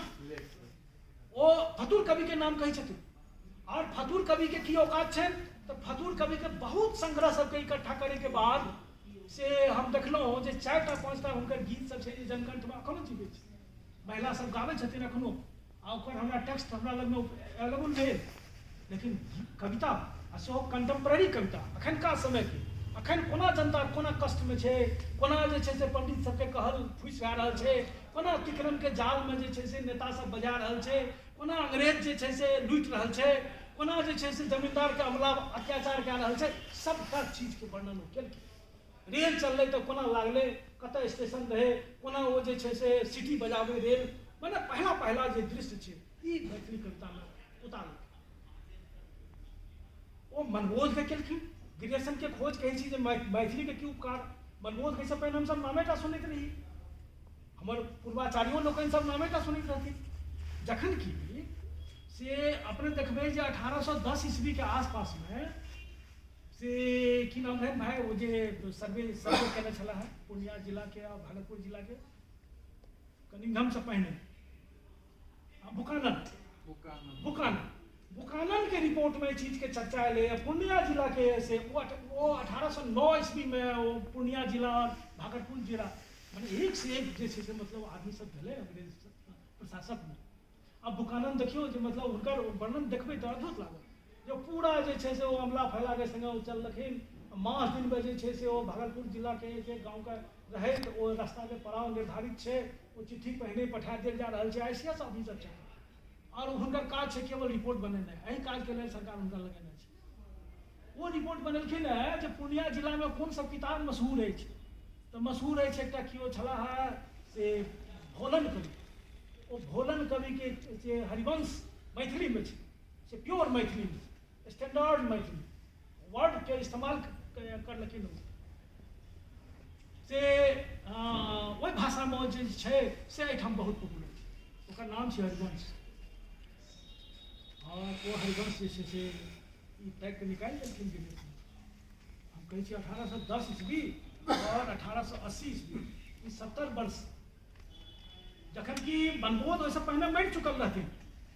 ओ फतूर कवि के नाम कहै छथिन। और फतूर कवि के की औकात छै तो फतूर कवि के बहुत संग्रह सबके इकट्ठा करे के बाद से हम देखलहुँ जे 4टा 5टा हुनकर गीत सब छै जे जनकंठ में अखनो जीवै छै, महिला सब गाबै छथिन अखनो। आ ओकर हमरा टेक्स्ट हमरा लग में अवेलेबल भेल। लेकिन कविता आ सेहो कंटेम्प्रेरी कविता अखनका समय के, अखन कोना जनता कोना कष्ट में छै, कोना जे छै से पंडित सबके कहल फुसि भए रहल छै, कोना तिकरम के जाल में जे छै से नेता सब बजा रहल छै, कोना अंग्रेज जे छै से लूटि रहल छै, कोना जे छै से जमींदार के हमला अत्याचार कए रहल छै, सबटा चीज के वर्णन ओ केलखिन। रेल चललै तो कोना लागलै, कतऽ स्टेशन रहे, कोना वो जे छै से सिटी बजाबै रेल, माने पहला जे दृश्य छै ई मैथिली कविता में उतारल। ओ मनबोध के केलखिन। ग्रेजुएशन के खोज कहै छी जे मैथिली के की उपकार। मनबोध के से पहिने हम सब नामेटा सुनैत रही, हमर पूर्वाचार्यों लोकनि सब नामेटा सुनैत रहथिन। जखन कि से अपने देखबे जे 1810 ईस्वी के आसपास में से की नाम है भाई वो जे सर्वे केने छला है पूर्णिया जिला के और भागलपुर जिला के कनिंघम से पहले बुकानन के रिपोर्ट में चीज के चर्चा ले पूर्णिया जिला के से वो 1809 ईस्वी में वो पूर्णिया जिला और भागलपुर जिला माने एक से एक जैसे से मतलब आदमी सब भेले अंग्रेज प्रशासक में। अब बुकानन देखियो जे मतलब उनकर वर्णन देखबे तो अद्भुत लागल जो पूरा जे छे से वो अमला फैला के संगे चल लखिन मास दिन में जे छे से वो भागलपुर जिला के जे गांव का रहे तो वो रास्ता के पड़ाव निर्धारित छे वो चिट्ठी पहले पठा देल जा रहल छे ऐसे सब ऑफिसर छे और हुनकर काज छे केवल रिपोर्ट बनेनाइ एही काज के लेल सरकार हुनका लगेने छे। वो रिपोर्ट बनेलखिन है जे पूर्णिया जिला में कोन सब किताब मशहूर अछि तो मशहूर अछि एकटा कियो छला है से भोलन कवि वो भोलन कवि के जे हरिवंश मैथिली में छे से प्योर मैथिली में स्टैंडर्ड मैथिली वर्ड के इस्तेमाल कर लेकिन से वही भाषा में जे छे से एठाम बहुत पॉपुलर छे ओकर नाम छे हरिवंश और वो हरिवंश जे छे से ई टैग के निकाल लेकिन हम कहै छी 1810 ईस्वी और 1880 ईस्वी ई 70 वर्ष जखन कि बनबोध ओइसे पहले मरि चुकल रहथिन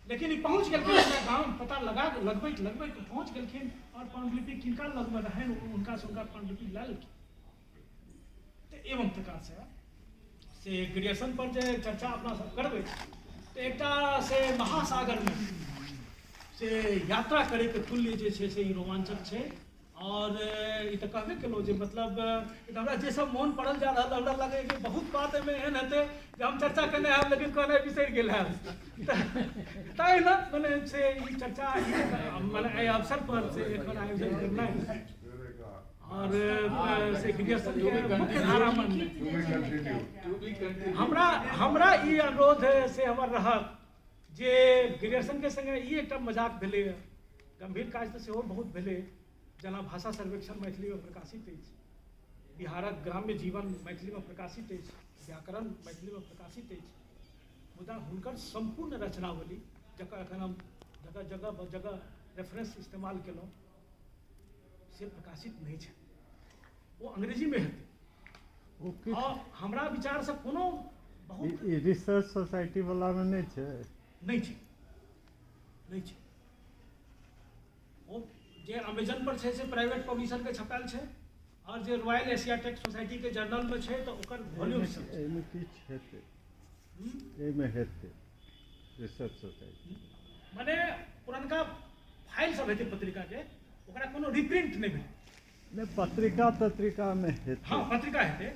लेकिन ये पहुँच गए गाँव पता लगा लगबैत पहुँच गए और पांडुलिपि किनका लगमे रहन उनका से उनका पांडुलिपि ला लेलखिन। तो एवं प्रकार से ग्रेजुएशन पर जे चर्चा अपना सब करबै तो एकटा से महासागर में से यात्रा करे के तुल्य जे छे से ई रोमांचक छे और ई तो कहबे केलो जे मतलब हमरा जे सब मोन पड़ल जा रहल हमरा लगे कि बहुत बात में एहन हेतै जे हम चर्चा करने आब लेकिन कहने बिसरि गेल है ताई ना माने से ई चर्चा माने एहि अवसर पर से एखन आयोजन करना और से ग्रेजुएशन के मुख्य धारा में हमरा ई अनुरोध से हमर रहत जे ग्रेजुएशन के संगे ई एकटा मजाक भेलै गंभीर काज तऽ सेहो बहुत भेलै जेना भाषा सर्वेक्षण मैथिली में प्रकाशित अछि बिहारक ग्राम्य जीवन मैथिली में प्रकाशित अछि व्याकरण मैथिली में प्रकाशित अछि मुदा हुनकर संपूर्ण रचनावली जकर अखन हम जगह जगह रेफरेंस इस्तेमाल केलहुँ से प्रकाशित नहीं है वो अंग्रेजी में हेतै और हमरा विचार से कोनो बहुत रिसर्च सोसाइटी वाला में नहीं है वो जे अमेजन पर छे से प्राइवेट पब्लिशर के छपायल छे और जे रॉयल एशियाटिक सोसाइटी के जर्नल में छे तो ओकर वॉल्यूम एमे किछ हेतै एमे हेतै रिसर्च सोसाइटी माने पुरनका फाइल सब हेतै पत्रिका के ओकरा कोनो रिप्रिंट नहीं भेल नहीं पत्रिका में हेतै हाँ पत्रिका हेतै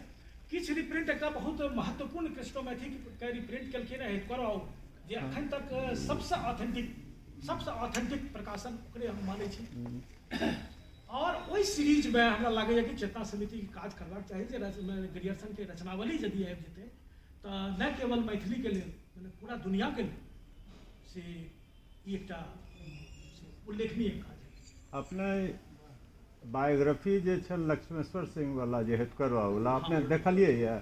किछ रिप्रिंट एकटा बहुत महत्वपूर्ण क्रिस्टोमैथिक के रिप्रिंट केलखिन है हेतकरो जे अखन तक सबसे ऑथेंटिक प्रकाशन ओकरे हम मानै छी और ओई सीरीज में हमरा लागैए कि चेतना समिति के काज करबाक चाही जे ग्रेजुएशन के रचनावली यदि आबि जेतै तो न केवल मैथिली के लेल माने पूरा दुनिया के लेल से ई एकटा उल्लेखनीय काज है। अपने बायोग्राफी जे छै लक्ष्मेश्वर सिंह वाला जे हेतकरवा वाला अपने देखलियै या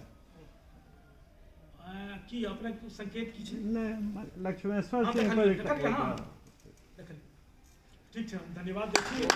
की अपने संकेत की छै नहीं लक्ष्मेश्वर सिंह पर ठीक है धन्यवाद देखिए।